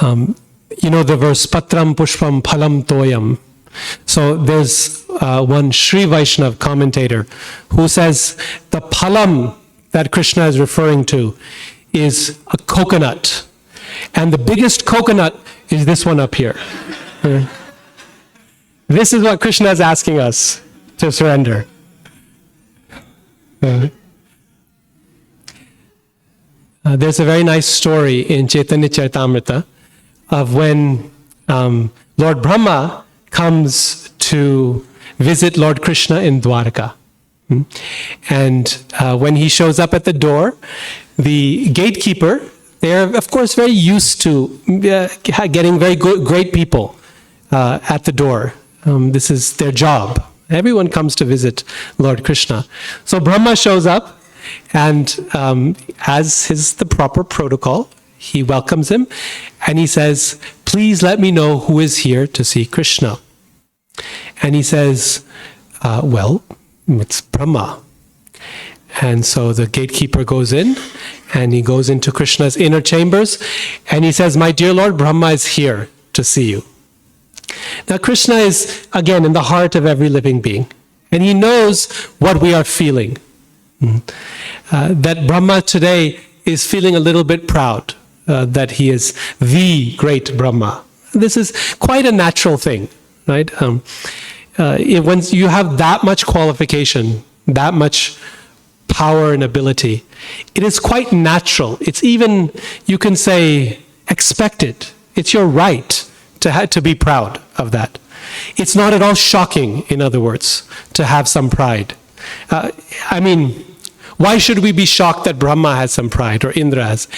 You know the verse, Patram Pushpam Phalam Toyam. So there's one Sri Vaishnav commentator who says the phalam that Krishna is referring to is a coconut. And the biggest coconut is this one up here. This is what Krishna is asking us to surrender. There's a very nice story in Chaitanya Charitamrita of when Lord Brahma comes to visit Lord Krishna in Dwarka. And when he shows up at the door, the gatekeeper, they're of course very used to getting very great people at the door. This is their job. Everyone comes to visit Lord Krishna. So Brahma shows up, and as is the proper protocol, he welcomes him, and he says, please let me know who is here to see Krishna. And he says, well, it's Brahma. And so the gatekeeper goes in, and he goes into Krishna's inner chambers, and he says, my dear Lord, Brahma is here to see you. Now Krishna is, again, in the heart of every living being, and he knows what we are feeling. That Brahma today is feeling a little bit proud that he is the great Brahma. This is quite a natural thing, right? When you have that much qualification, that much power and ability, it is quite natural. It's even, you can say, expected. It's your right to be proud of that. It's not at all shocking, in other words, to have some pride. I mean, why should we be shocked that Brahma has some pride or Indra has?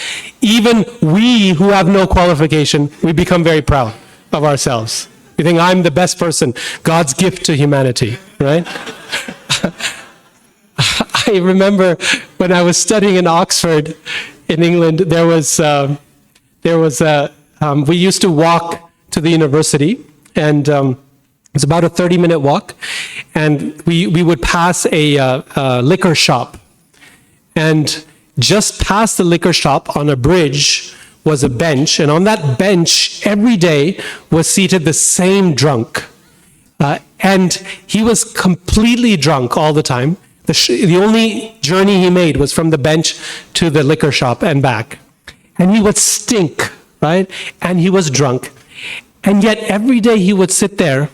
Even we who have no qualification, we become very proud of ourselves. We think, I'm the best person, God's gift to humanity, right? I remember when I was studying in Oxford in England, we used to walk to the university, and it's about a 30-minute walk, and we would pass a liquor shop. And just past the liquor shop on a bridge was a bench, and on that bench every day was seated the same drunk. And he was completely drunk all the time. The only journey he made was from the bench to the liquor shop and back. And he would stink, right? And he was drunk. And yet every day he would sit there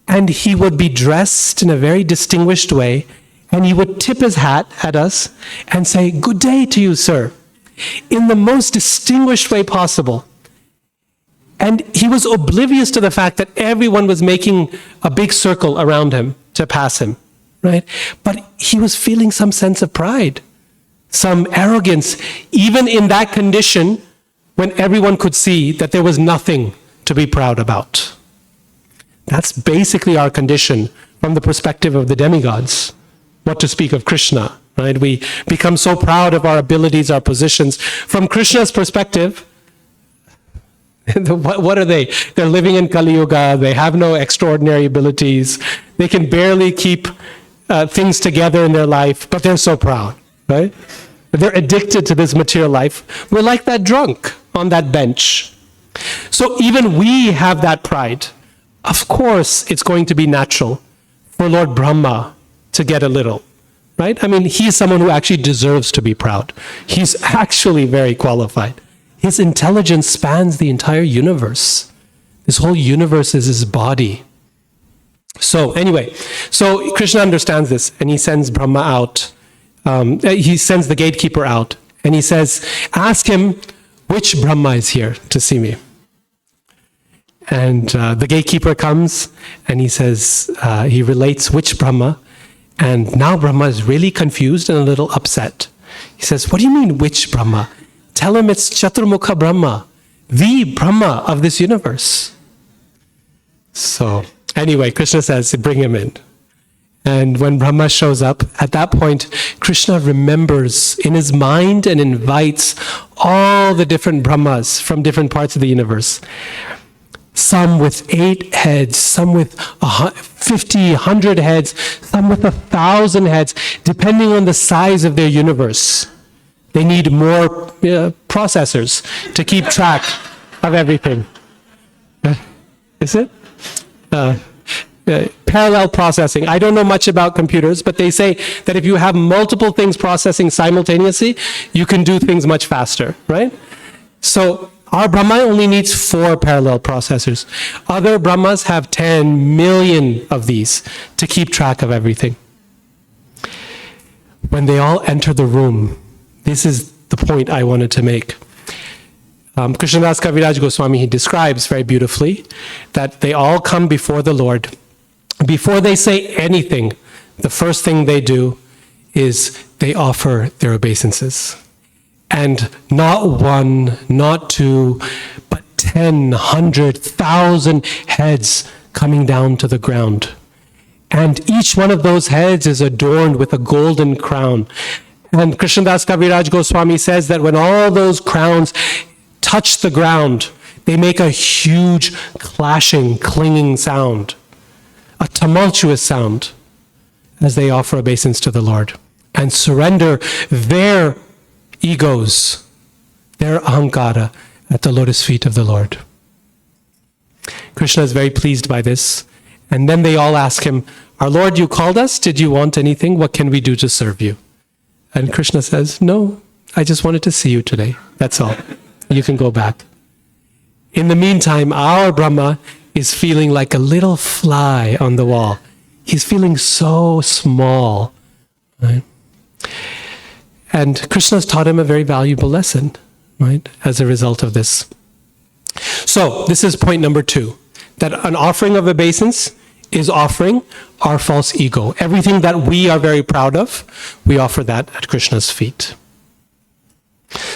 and he would be dressed in a very distinguished way, and he would tip his hat at us and say, "Good day to you, sir," in the most distinguished way possible. And he was oblivious to the fact that everyone was making a big circle around him to pass him, right? But he was feeling some sense of pride, some arrogance, even in that condition when everyone could see that there was nothing to be proud about. That's basically our condition from the perspective of the demigods, what to speak of Krishna, right? We become so proud of our abilities, our positions. From Krishna's perspective, what are they? They're living in Kali Yuga. They have no extraordinary abilities. They can barely keep things together in their life, but they're so proud, right? They're addicted to this material life. We're like that drunk on that bench. So even we have that pride. Of course, it's going to be natural for Lord Brahma to get a little, right? I mean, he's someone who actually deserves to be proud. He's actually very qualified. His intelligence spans the entire universe. This whole universe is his body. So anyway, so Krishna understands this, and he sends Brahma out. He sends the gatekeeper out, and he says, "Ask him which Brahma is here to see me." And the gatekeeper comes, and he says, he relates which Brahma, and now Brahma is really confused and a little upset. He says, "What do you mean, which Brahma? Tell him it's Chaturmukha Brahma, the Brahma of this universe." So anyway, Krishna says, bring him in. And when Brahma shows up, at that point, Krishna remembers in his mind and invites all the different Brahmas from different parts of the universe. Some with 8 heads, some with 50, 100 heads, some with 1,000 heads, depending on the size of their universe. They need more processors to keep track of everything. Is it? Parallel processing. I don't know much about computers, but they say that if you have multiple things processing simultaneously, you can do things much faster, right? So our Brahma only needs 4 parallel processors. Other Brahmas have 10 million of these to keep track of everything. When they all enter the room, this is the point I wanted to make. Krishnadas Kaviraj Goswami, he describes very beautifully that they all come before the Lord. Before they say anything, the first thing they do is they offer their obeisances. And not 1, not 2, but 10, 100, 1,000 heads coming down to the ground. And each one of those heads is adorned with a golden crown. And Krishnadas Kaviraj Goswami says that when all those crowns touch the ground, they make a huge clashing, clinging sound, a tumultuous sound, as they offer obeisance to the Lord and surrender their egos, their ahankara, at the lotus feet of the Lord. Krishna is very pleased by this. And then they all ask him, "Our Lord, you called us? Did you want anything? What can we do to serve you?" And Krishna says, "No, I just wanted to see you today. That's all. You can go back." In the meantime, our Brahma is feeling like a little fly on the wall. He's feeling so small, right? And Krishna's taught him a very valuable lesson, right, as a result of this. So this is point number 2, that an offering of obeisance is offering our false ego. Everything that we are very proud of, we offer that at Krishna's feet.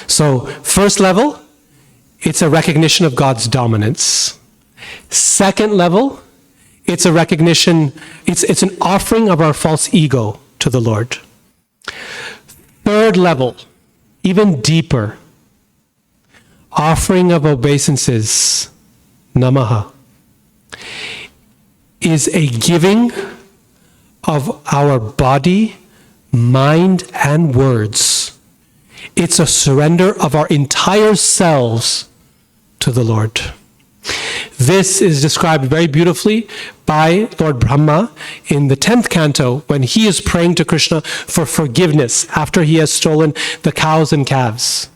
So first level, it's a recognition of God's dominance. Second level, it's a recognition, it's an offering of our false ego to the Lord. Third level, even deeper, offering of obeisances, namaha, is a giving of our body, mind, and words It's a surrender of our entire selves to the Lord. This is described very beautifully by Lord Brahma in the 10th canto when he is praying to Krishna for forgiveness after he has stolen the cows and calves.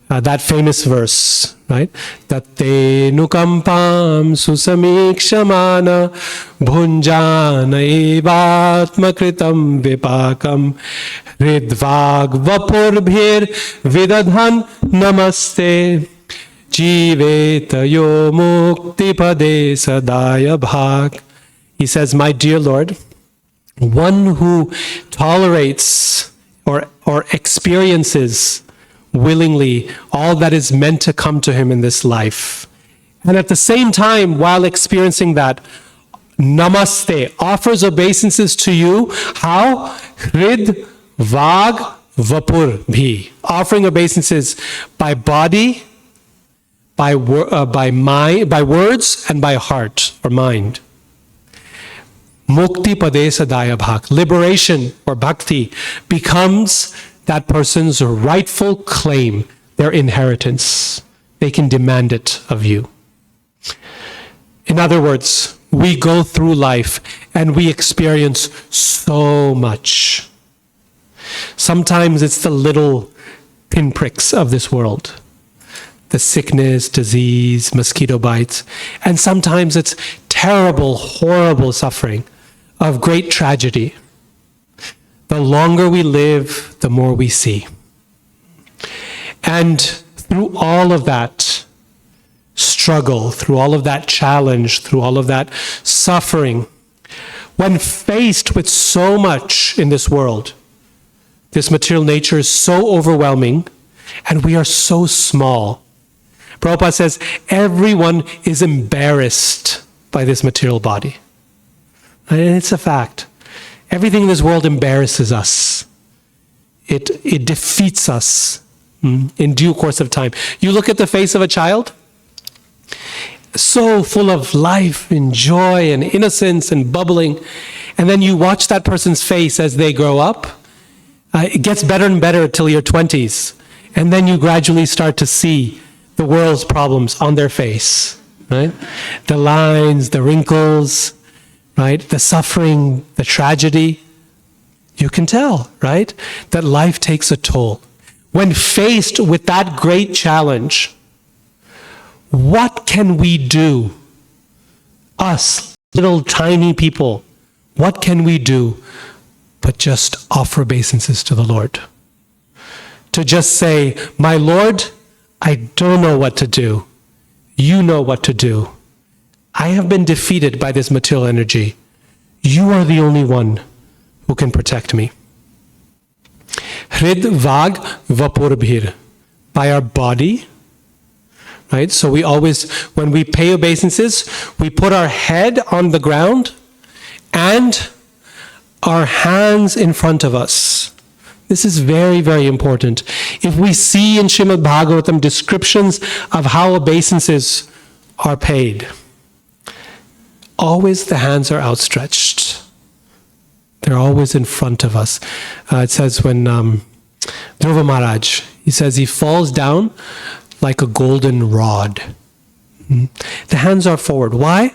That famous verse, right? Tatte nukampam susamikshamana bhunjana evatmakritam vipakam ridvag vapurbhir vidadhan namaste jivetayo muktipade sadaya bhag. He says, my dear Lord, one who tolerates or experiences willingly all that is meant to come to him in this life. And at the same time, while experiencing that, namaste, offers obeisances to you. How? Hrid, vag, vapur, bhi. Offering obeisances by body, by words, and by heart or mind. Mukti padesa daya bhak. Liberation or bhakti becomes that person's rightful claim, their inheritance. They can demand it of you. In other words, we go through life and we experience so much. Sometimes it's the little pinpricks of this world. The sickness, disease, mosquito bites. And sometimes it's terrible, horrible suffering of great tragedy. The longer we live, the more we see. And through all of that struggle, through all of that challenge, through all of that suffering, when faced with so much in this world, this material nature is so overwhelming, and we are so small. Prabhupada says, everyone is embarrassed by this material body. And it's a fact. Everything in this world embarrasses us. It defeats us in due course of time. You look at the face of a child, so full of life and joy and innocence and bubbling, and then you watch that person's face as they grow up. It gets better and better till your 20s, and then you gradually start to see the world's problems on their face, right? The lines, the wrinkles, right? The suffering, the tragedy. You can tell, right? That life takes a toll. When faced with that great challenge, what can we do? Us, little tiny people, what can we do but just offer obeisances to the Lord? To just say, my Lord, I don't know what to do. You know what to do. I have been defeated by this material energy. You are the only one who can protect me. Hrid vag vapurbhir. By our body, right? So we always, when we pay obeisances, we put our head on the ground and our hands in front of us. This is very, very important. If we see in Srimad Bhagavatam descriptions of how obeisances are paid, always the hands are outstretched. They're always in front of us. It says when Dhruva Maharaj, he says he falls down like a golden rod. The hands are forward. Why?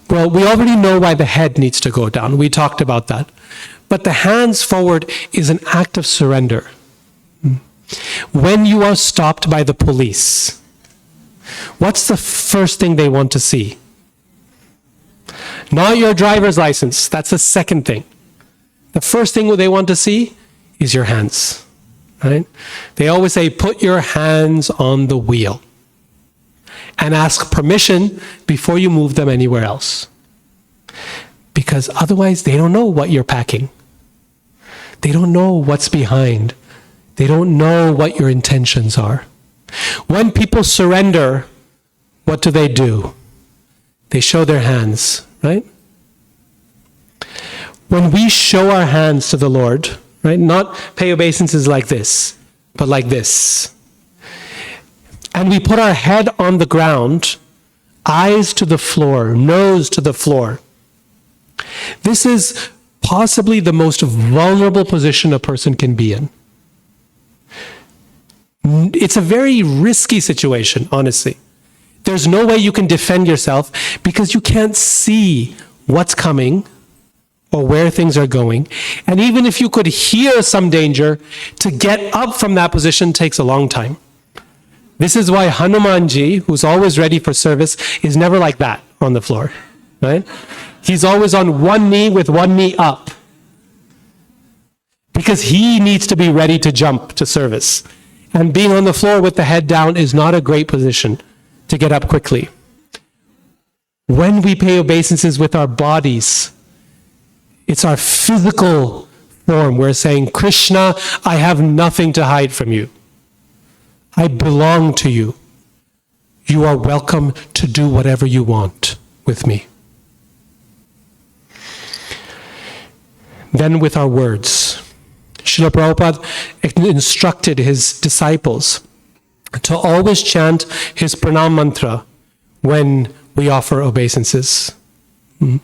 Well, we already know why the head needs to go down. We talked about that. But the hands forward is an act of surrender. When you are stopped by the police, what's the first thing they want to see? Not your driver's license. That's the second thing. The first thing they want to see is your hands. Right? They always say, put your hands on the wheel and ask permission before you move them anywhere else. Because otherwise they don't know what you're packing. They don't know what's behind. They don't know what your intentions are. When people surrender, what do? They show their hands, right? When we show our hands to the Lord, right, not pay obeisances like this, but like this, and we put our head on the ground, eyes to the floor, nose to the floor, this is possibly the most vulnerable position a person can be in. It's a very risky situation, honestly. There's no way you can defend yourself because you can't see what's coming or where things are going. And even if you could hear some danger, to get up from that position takes a long time. This is why Hanumanji, who's always ready for service, is never like that on the floor, right? He's always on one knee with one knee up because he needs to be ready to jump to service. And being on the floor with the head down is not a great position to get up quickly. When we pay obeisances with our bodies, it's our physical form. We're saying, Krishna, I have nothing to hide from you. I belong to you. You are welcome to do whatever you want with me. Then with our words. Srila Prabhupada instructed his disciples to always chant his pranam mantra when we offer obeisances. The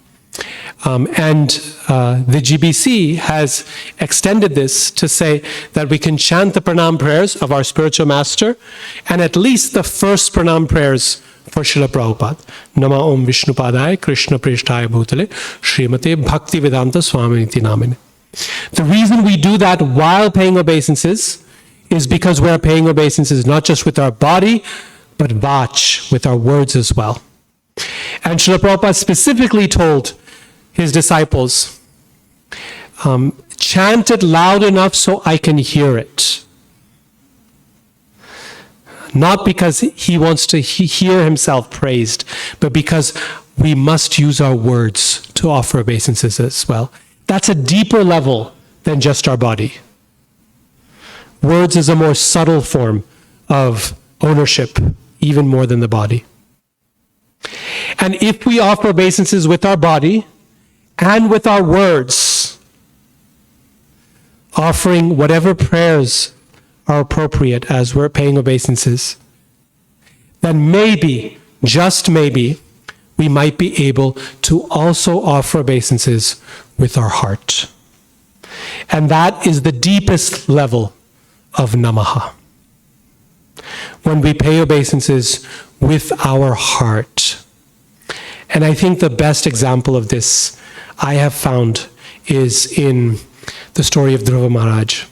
GBC has extended this to say that we can chant the pranam prayers of our spiritual master and at least the first pranam prayers for Srila Prabhupada. Nama Om Vishnupadaya Krishna Prishtaya Bhutale Srimate Bhakti Vedanta Swaminiti Namine. The reason we do that while paying obeisances is because we're paying obeisances not just with our body, but vach, with our words as well. And Srila Prabhupada specifically told his disciples, chant it loud enough so I can hear it. Not because he wants to hear himself praised, but because we must use our words to offer obeisances as well. That's a deeper level than just our body. Words is a more subtle form of ownership, even more than the body. And if we offer obeisances with our body and with our words, offering whatever prayers are appropriate as we're paying obeisances, then maybe, just maybe, we might be able to also offer obeisances with our heart. And that is the deepest level of namaha. When we pay obeisances with our heart. And I think the best example of this I have found is in the story of Dhruva Maharaj.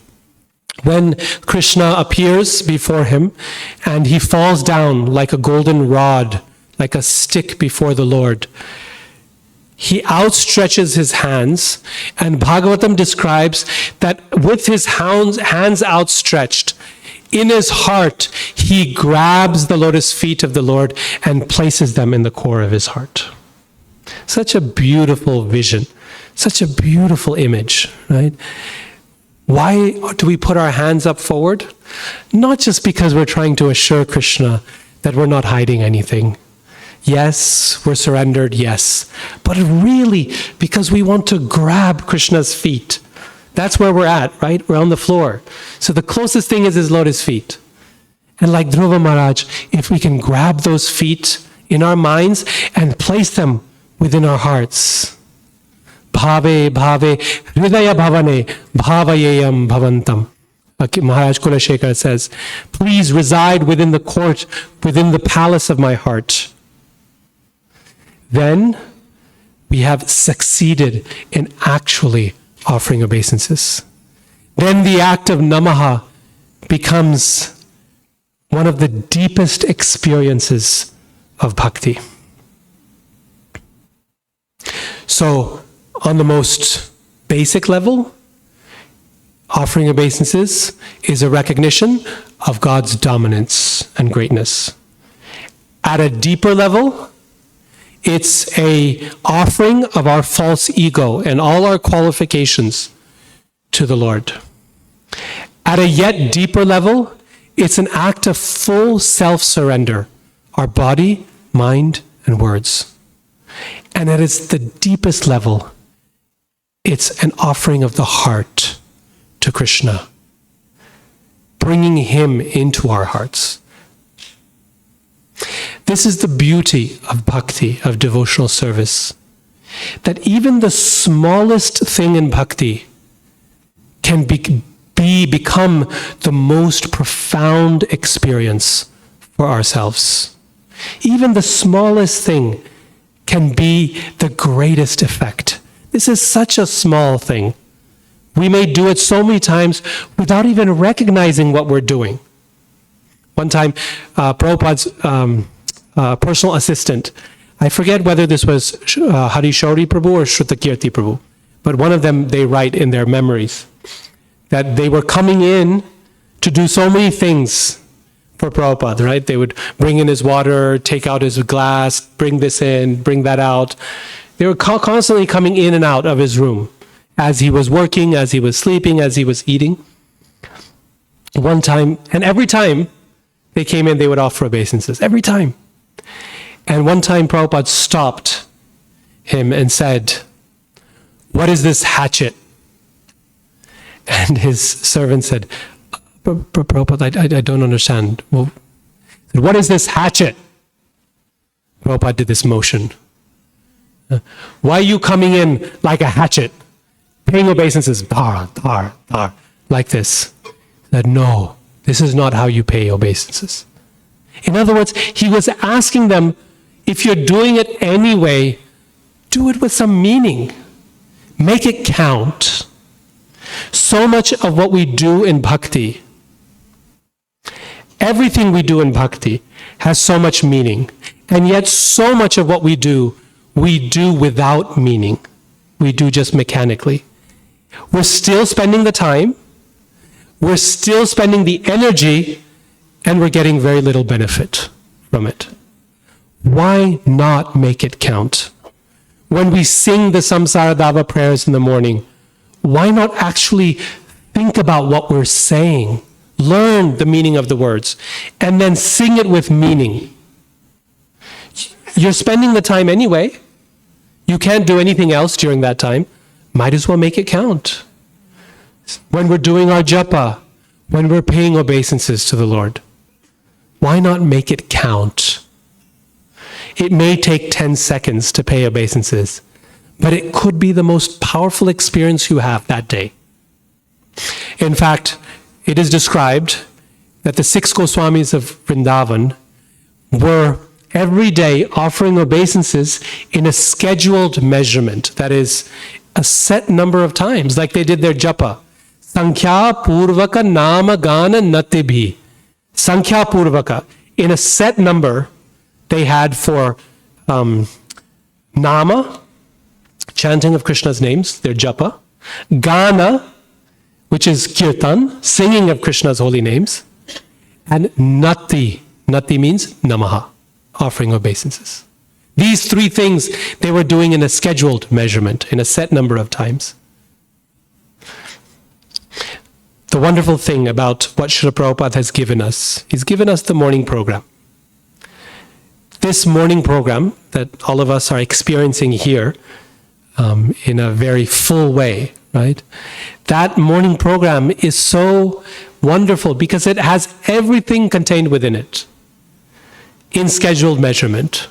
When Krishna appears before him and he falls down like a golden rod, like a stick before the Lord, he outstretches his hands, and Bhagavatam describes that with his hands outstretched, in his heart, he grabs the lotus feet of the Lord and places them in the core of his heart. Such a beautiful vision, such a beautiful image, right? Why do we put our hands up forward? Not just because we're trying to assure Krishna that we're not hiding anything. Yes, we're surrendered, yes. But really, because we want to grab Krishna's feet. That's where we're at, right? We're on the floor. So the closest thing is his lotus feet. And like Dhruva Maharaj, if we can grab those feet in our minds and place them within our hearts. Bhave, bhave, hridaya bhavane, bhavayeyam bhavantam. Maharaj Kulashekar says, please reside within the court, within the palace of my heart. Then we have succeeded in actually offering obeisances. Then the act of namaha becomes one of the deepest experiences of bhakti. So, on the most basic level, offering obeisances is a recognition of God's dominance and greatness. At a deeper level, it's an offering of our false ego and all our qualifications to the Lord. At a yet deeper level, it's an act of full self-surrender, our body, mind, and words. And at its the deepest level, it's an offering of the heart to Krishna, bringing him into our hearts. This is the beauty of bhakti, of devotional service, that even the smallest thing in bhakti can be become the most profound experience for ourselves. Even the smallest thing can be the greatest effect. This is such a small thing. We may do it so many times without even recognizing what we're doing. One time, Prabhupada's personal assistant, I forget whether this was Harishori Prabhu or Shrutakirti Prabhu, but one of them, they write in their memories that they were coming in to do so many things for Prabhupada, right? They would bring in his water, take out his glass, bring this in, bring that out. They were constantly coming in and out of his room as he was working, as he was sleeping, as he was eating. One time, and every time they came in, they would offer obeisances, every time. And one time Prabhupada stopped him and said, "What is this hatchet?" And his servant said, "Prabhupada, I don't understand." Well, "What is this hatchet?" Prabhupada did this motion. "Why are you coming in like a hatchet, paying obeisances, dar, dar, dar, like this?" He said, "No, this is not how you pay obeisances." In other words, he was asking them, if you're doing it anyway, do it with some meaning. Make it count. So much of what we do in bhakti, everything we do in bhakti has so much meaning. And yet so much of what we do without meaning. We do just mechanically. We're still spending the time, we're still spending the energy, and we're getting very little benefit from it. Why not make it count? When we sing the Samsara Dava prayers in the morning, why not actually think about what we're saying, learn the meaning of the words, and then sing it with meaning? You're spending the time anyway. You can't do anything else during that time. Might as well make it count. When we're doing our japa, when we're paying obeisances to the Lord, why not make it count? It may take 10 seconds to pay obeisances, but it could be the most powerful experience you have that day. In fact, it is described that the 6 Goswamis of Vrindavan were every day offering obeisances in a scheduled measurement, that is, a set number of times, like they did their japa. Sankhya Purvaka Nama Gana Natibhi. Sankhya Purvaka. In a set number they had for Nama, chanting of Krishna's names, their japa. Gana, which is kirtan, singing of Krishna's holy names. And Nati. Nati means Namaha, offering obeisances. These 3 things they were doing in a scheduled measurement, in a set number of times. The wonderful thing about what Srila Prabhupada has given us, he's given us the morning program. This morning program that all of us are experiencing here in a very full way, right? That morning program is so wonderful because it has everything contained within it. In scheduled measurement.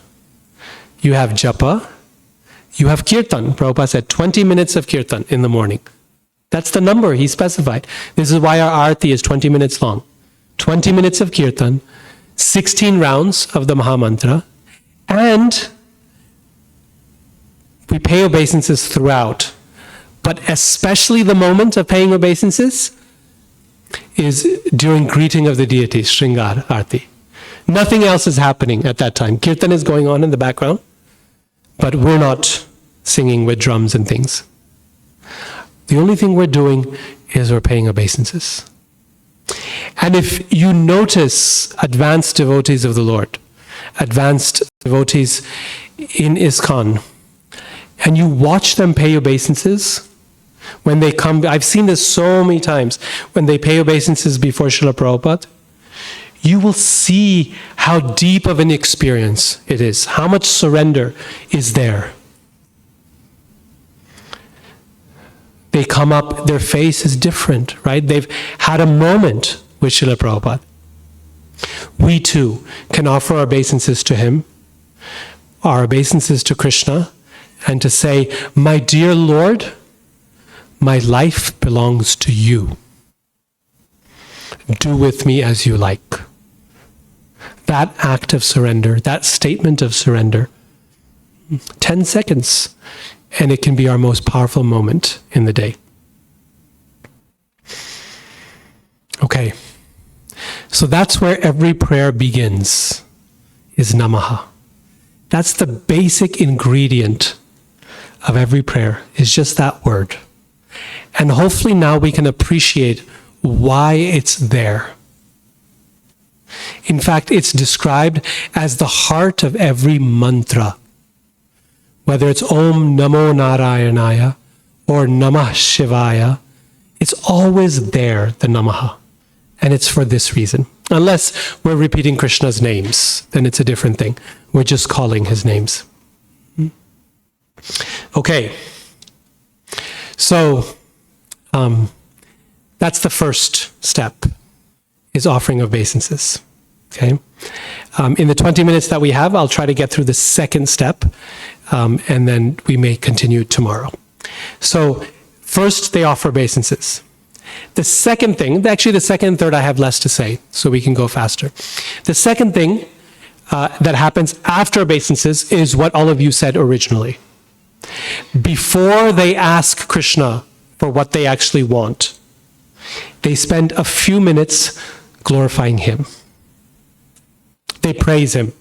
You have japa, you have kirtan. Prabhupada said 20 minutes of kirtan in the morning. That's the number he specified. This is why our arati is 20 minutes long. 20 minutes of kirtan, 16 rounds of the Mahamantra, and we pay obeisances throughout. But especially the moment of paying obeisances is during greeting of the deities, Shringar Arti. Nothing else is happening at that time. Kirtan is going on in the background, but we're not singing with drums and things. The only thing we're doing is we're paying obeisances. And if you notice advanced devotees of the Lord, advanced devotees in ISKCON, and you watch them pay obeisances, when they come, I've seen this so many times, when they pay obeisances before Srila Prabhupada, you will see how deep of an experience it is, how much surrender is there. They come up, their face is different, right? They've had a moment with Srila Prabhupada. We too can offer our obeisances to him, our obeisances to Krishna, and to say, "My dear Lord, my life belongs to you. do with me as you like. That act of surrender, that statement of surrender, 10 seconds, and it can be our most powerful moment in the day. Okay, so that's where every prayer begins, is namaha. That's the basic ingredient of every prayer, is just that word. And hopefully now we can appreciate why it's there. In fact, it's described as the heart of every mantra. Whether it's Om Namo Narayanaya or Namah Shivaya, it's always there, the Namaha. And it's for this reason. Unless we're repeating Krishna's names, then it's a different thing. We're just calling his names. Okay. So, that's the first step, is offering obeisances. Okay? In the 20 minutes that we have, I'll try to get through the second step, and then we may continue tomorrow. So, first they offer obeisances. The second thing, actually the second and third I have less to say, so we can go faster. The second thing that happens after obeisances is what all of you said originally. Before they ask Krishna for what they actually want, they spend a few minutes glorifying him. They praise him.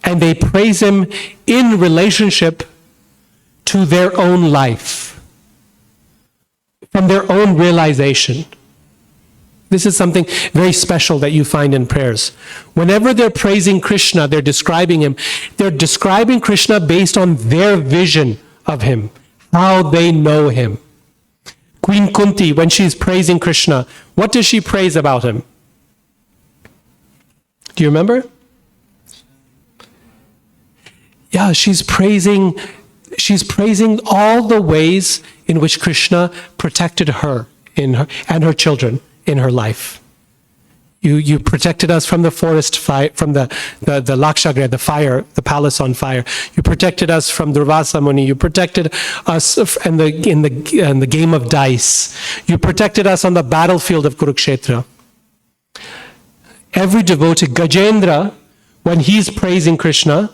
And they praise him in relationship to their own life, from their own realization. This is something very special that you find in prayers. Whenever they're praising Krishna, they're describing him. They're describing Krishna based on their vision of him, how they know him. Queen Kunti, when she's praising Krishna, what does she praise about him? Do you remember? Yeah, she's praising all the ways in which Krishna protected her and her children in her life. You protected us from the forest fire, from the Lakshagriha, the fire, the palace on fire. You protected us from Durvasa Muni. You protected us in the game of dice. You protected us on the battlefield of Kurukshetra. Every devotee, Gajendra, when he's praising Krishna,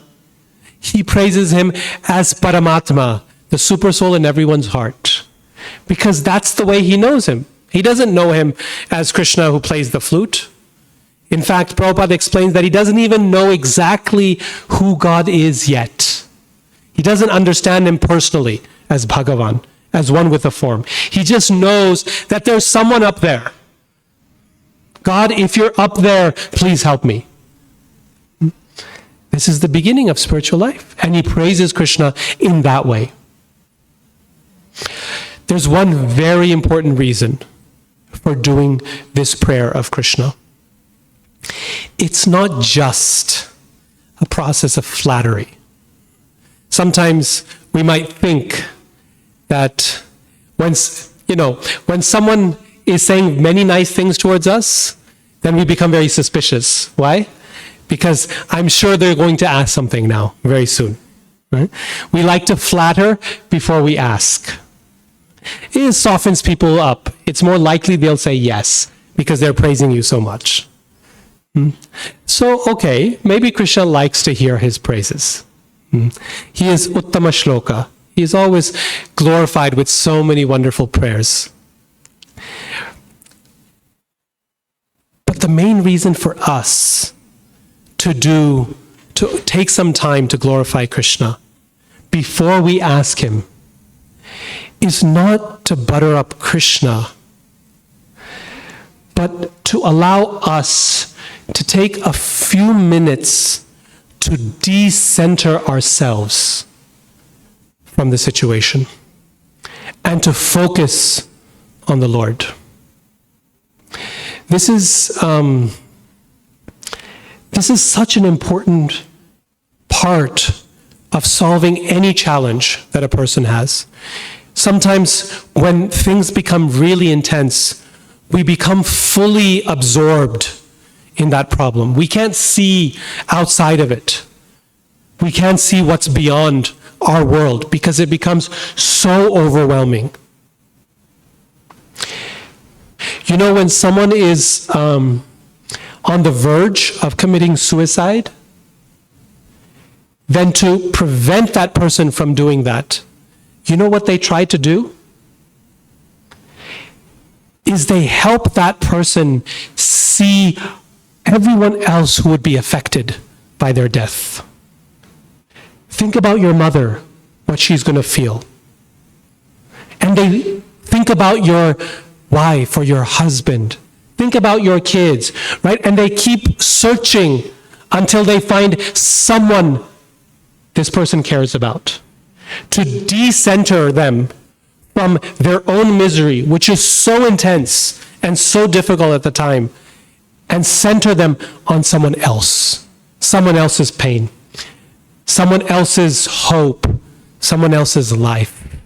he praises him as Paramatma, the super soul in everyone's heart. Because that's the way he knows him. He doesn't know him as Krishna who plays the flute. In fact, Prabhupada explains that he doesn't even know exactly who God is yet. He doesn't understand him personally as Bhagavan, as one with a form. He just knows that there's someone up there. God, if you're up there, please help me. This is the beginning of spiritual life. And he praises Krishna in that way. There's one very important reason for doing this prayer of Krishna. It's not just a process of flattery. Sometimes we might think that when someone is saying many nice things towards us, then we become very suspicious. Why? Because I'm sure they're going to ask something now, very soon. Right? We like to flatter before we ask. It softens people up. It's more likely they'll say yes, because they're praising you so much. So, okay, maybe Krishna likes to hear his praises. He is Uttama Shloka. He is always glorified with so many wonderful prayers. But the main reason for us to take some time to glorify Krishna before we ask him is not to butter up Krishna, but to allow us to take a few minutes to de-center ourselves from the situation and to focus on the Lord. This is such an important part of solving any challenge that a person has. Sometimes when things become really intense, we become fully absorbed in that problem. We can't see outside of it. We can't see what's beyond our world because it becomes so overwhelming. You know, when someone is on the verge of committing suicide, then to prevent that person from doing that, you know what they try to do? Is they help that person see everyone else who would be affected by their death. Think about your mother, what she's going to feel. And they think about your wife or your husband. Think about your kids, right? And they keep searching until they find someone this person cares about, to decenter them from their own misery, which is so intense and so difficult at the time, and center them on someone else, someone else's pain, someone else's hope, someone else's life.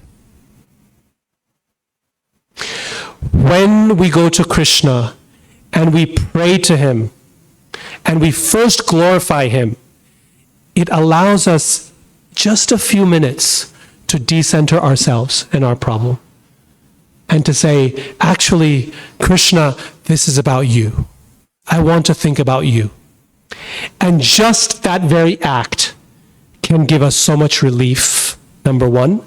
When we go to Krishna and we pray to him and we first glorify him, it allows us just a few minutes to decenter ourselves and our problem and to say, actually, Krishna, this is about you. I want to think about you. And just that very act can give us so much relief, number one,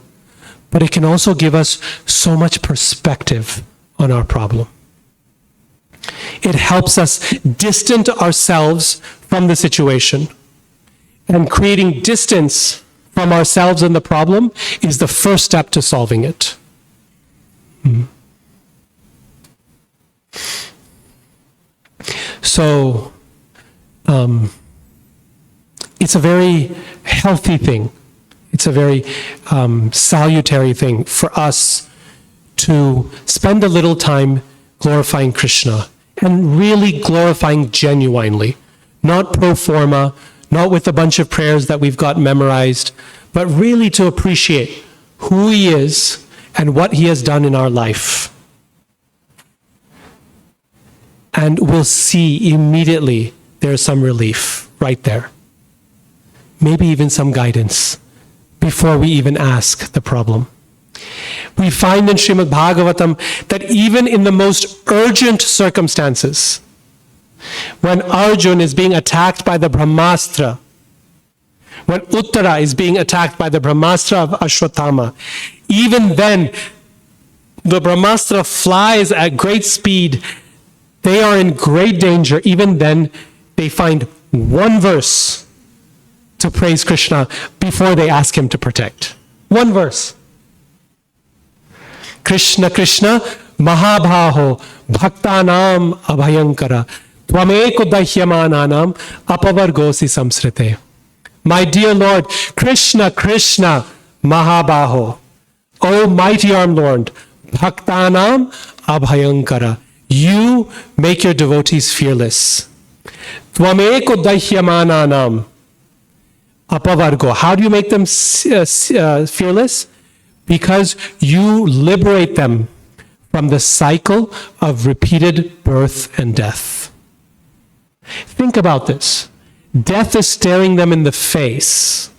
but it can also give us so much perspective on our problem. It helps us distance ourselves from the situation. And creating distance from ourselves and the problem is the first step to solving it. So, it's a very healthy thing. It's a very salutary thing for us to spend a little time glorifying Krishna and really glorifying genuinely, not pro forma, not with a bunch of prayers that we've got memorized, but really to appreciate who he is and what he has done in our life. And we'll see immediately there's some relief right there. Maybe even some guidance before we even ask the problem. We find in Srimad Bhagavatam that even in the most urgent circumstances, when Arjun is being attacked by the Brahmastra, when Uttara is being attacked by the Brahmastra of Ashwatthama, even then, the Brahmastra flies at great speed. They are in great danger. Even then, they find one verse to praise Krishna before they ask him to protect. One verse. Krishna Krishna Mahabhaho Bhaktanam Abhayankara Tvameko Dahyamananam Apavargosi Samsrite. My dear Lord, Krishna Krishna Mahabhaho, O mighty armed Lord, Bhaktanam Abhayankara, you make your devotees fearless. Tvameko Dahyamananam Apavargo. How do you make them fearless? Because you liberate them from the cycle of repeated birth and death. Think about this. Death is staring them in the face.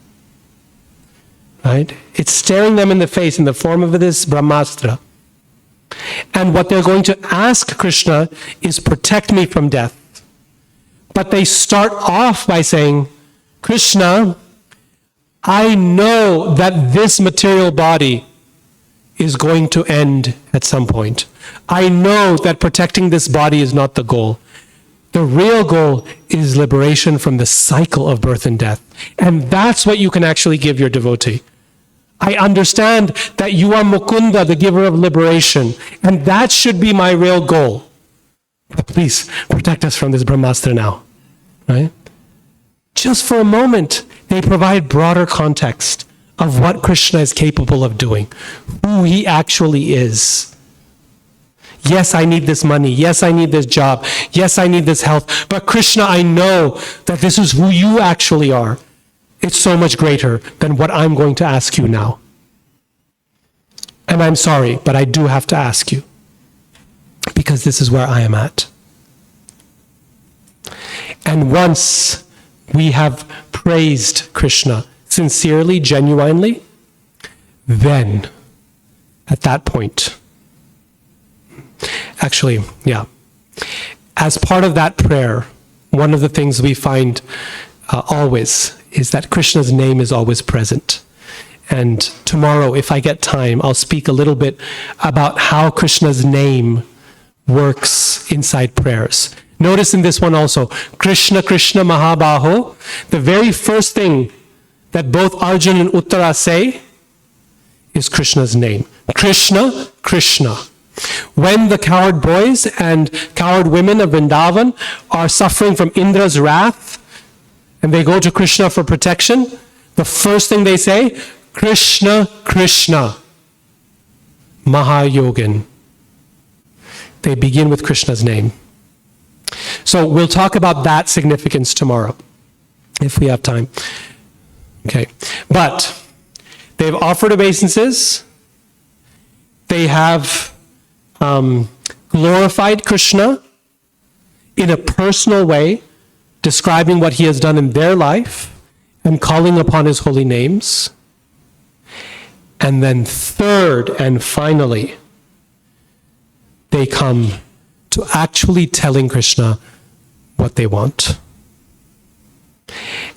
Right? It's staring them in the face in the form of this Brahmastra. And what they're going to ask Krishna is, protect me from death. But they start off by saying, Krishna, I know that this material body is going to end at some point. I know that protecting this body is not the goal. The real goal is liberation from the cycle of birth and death. And that's what you can actually give your devotee. I understand that you are Mukunda, the giver of liberation, and that should be my real goal. But please, protect us from this Brahmastra now. Right? Just for a moment, they provide broader context of what Krishna is capable of doing, who he actually is. Yes, I need this money. Yes, I need this job. Yes, I need this health. But Krishna, I know that this is who you actually are. It's so much greater than what I'm going to ask you now. And I'm sorry, but I do have to ask you, because this is where I am at. And once we have praised Krishna sincerely, genuinely, then at that point, Actually, yeah. As part of that prayer, one of the things we find always is that Krishna's name is always present. And tomorrow, if I get time, I'll speak a little bit about how Krishna's name works inside prayers. Notice in this one also, Krishna, Krishna, Mahabaho, the very first thing that both Arjuna and Uttara say is Krishna's name. Krishna, Krishna. When the coward boys and coward women of Vrindavan are suffering from Indra's wrath, and they go to Krishna for protection, the first thing they say, Krishna, Krishna, Mahayogin. They begin with Krishna's name. So we'll talk about that significance tomorrow, if we have time. Okay. But they've offered obeisances. They have glorified Krishna in a personal way, describing what he has done in their life and calling upon his holy names. And then third and finally, they come to actually telling Krishna what they want.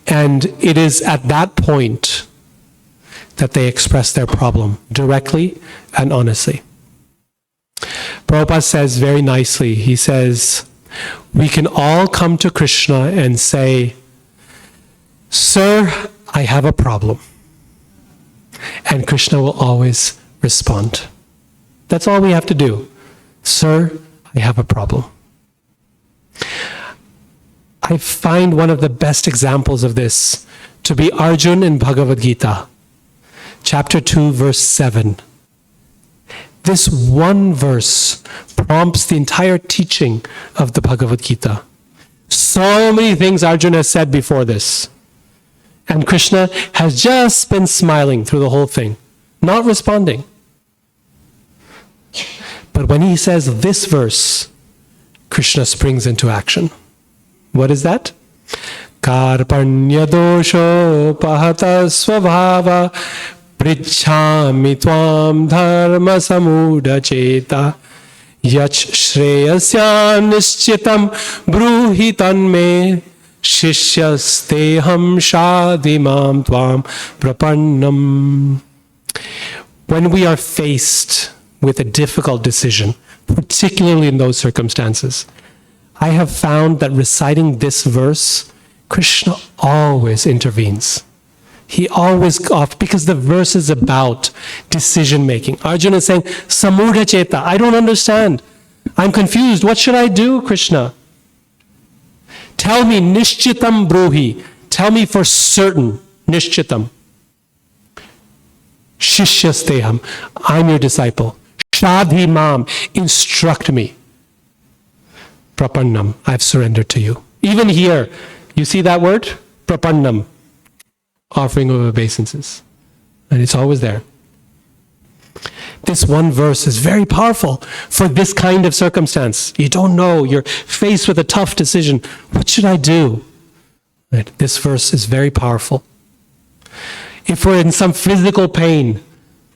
And it is at that point that they express their problem directly and honestly. Prabhupada says very nicely, he says, we can all come to Krishna and say, Sir, I have a problem. And Krishna will always respond. That's all we have to do. Sir, I have a problem. I find one of the best examples of this to be Arjuna in Bhagavad Gita, chapter 2, verse 7. This one verse prompts the entire teaching of the Bhagavad Gita. So many things Arjuna has said before this. And Krishna has just been smiling through the whole thing, not responding. But when he says this verse, Krishna springs into action. What is that? Karpanya dosho pahata svabhava prichhami tvam dharma samuda cheta yach shreyasya nishchitam bruhi tanme shishyasteham shadimam tvam prapannam. When we are faced with a difficult decision, particularly in those circumstances, I have found that reciting this verse, Krishna always intervenes. He always, because the verse is about decision making. Arjuna is saying, Samudha Cheta, I don't understand. I'm confused. What should I do, Krishna? Tell me, Nishchitam Bruhi. Tell me for certain, Nishchitam. Shishyasteham. I'm your disciple. Shadhi Mam. Instruct me. Prapannam, I've surrendered to you. Even here, you see that word? Prapannam, offering of obeisances. And it's always there. This one verse is very powerful for this kind of circumstance. You don't know, you're faced with a tough decision. What should I do? Right? This verse is very powerful. If we're in some physical pain,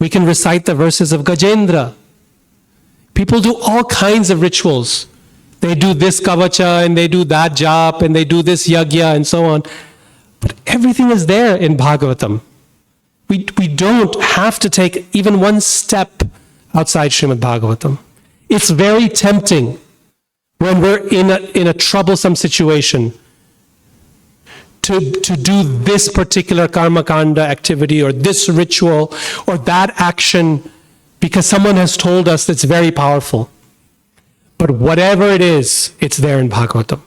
we can recite the verses of Gajendra. People do all kinds of rituals. They do this kavacha and they do that jap and they do this yagya and so on. But everything is there in Bhagavatam. We don't have to take even one step outside Srimad Bhagavatam. It's very tempting when we're in a troublesome situation to do this particular karma kanda activity or this ritual or that action because someone has told us that's very powerful. But whatever it is, it's there in Bhagavatam.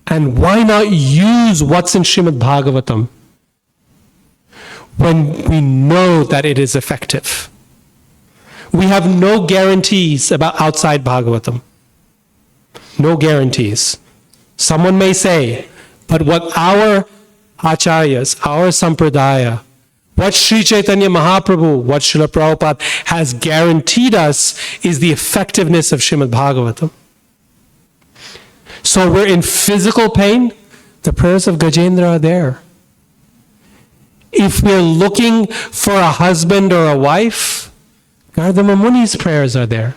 And why not use what's in Srimad Bhagavatam when we know that it is effective? We have no guarantees about outside Bhagavatam. No guarantees. Someone may say, but what our acharyas, our sampradaya, what Sri Chaitanya Mahaprabhu, what Srila Prabhupada has guaranteed us is the effectiveness of Srimad Bhagavatam. So we're in physical pain, the prayers of Gajendra are there. If we're looking for a husband or a wife, Gardama Muni's prayers are there.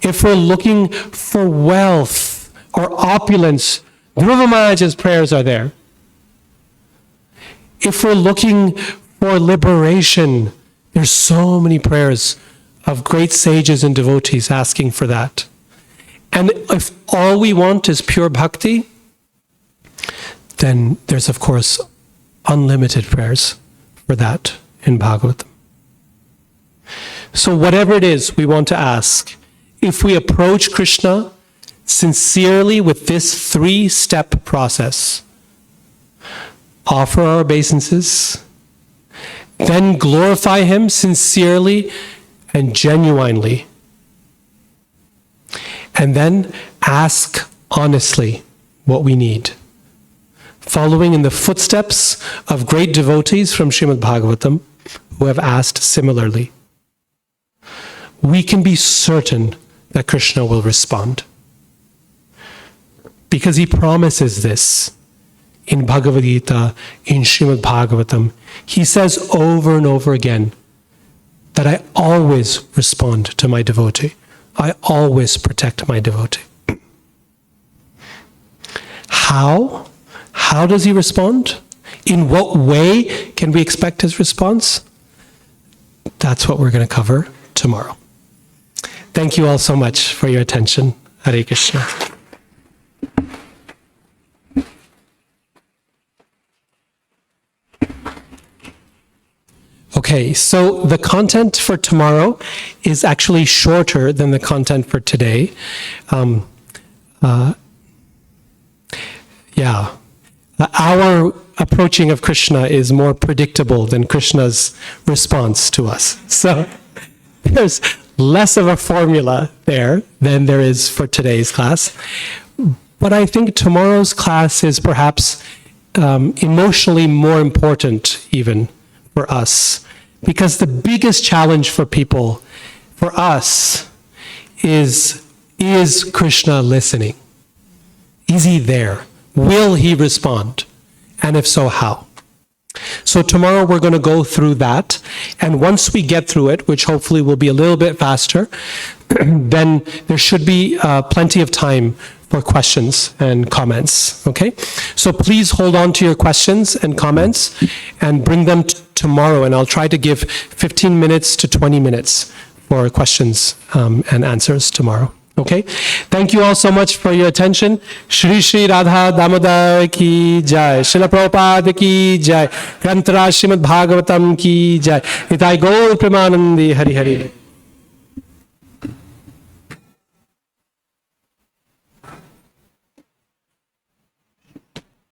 if we're looking for wealth or opulence, Dhruva Maharaj's prayers are there. If we're looking for liberation, there's so many prayers of great sages and devotees asking for that. And if all we want is pure bhakti, then there's, of course, unlimited prayers for that in Bhagavatam. So whatever it is we want to ask, if we approach Krishna sincerely with this 3-step process, offer our obeisances, then glorify Him sincerely and genuinely, and then ask honestly what we need, following in the footsteps of great devotees from Srimad Bhagavatam who have asked similarly, we can be certain that Krishna will respond. Because He promises this in Bhagavad Gita, in Srimad Bhagavatam. He says over and over again that I always respond to my devotee. I always protect my devotee. How? How does He respond? In what way can we expect His response? That's what we're going to cover tomorrow. Thank you all so much for your attention. Hare Krishna. Okay, so the content for tomorrow is actually shorter than the content for today. Our approaching of Krishna is more predictable than Krishna's response to us. So there's less of a formula there than there is for today's class. But I think tomorrow's class is perhaps emotionally more important even for us. Because the biggest challenge for people, for us, is Krishna listening? Is He there? Will He respond? And if so, how? So tomorrow we're going to go through that. And once we get through it, which hopefully will be a little bit faster, then there should be plenty of time for questions and comments. Okay? So please hold on to your questions and comments and bring them tomorrow. And I'll try to give 15 minutes to 20 minutes for questions and answers tomorrow. Okay? Thank you all so much for your attention. Shri Shri Radha Damodar ki jai. Srila Prabhupada ki jai. Granthara Srimad Bhagavatam ki jai. Nitai Gaur Premanandi Hari Hari.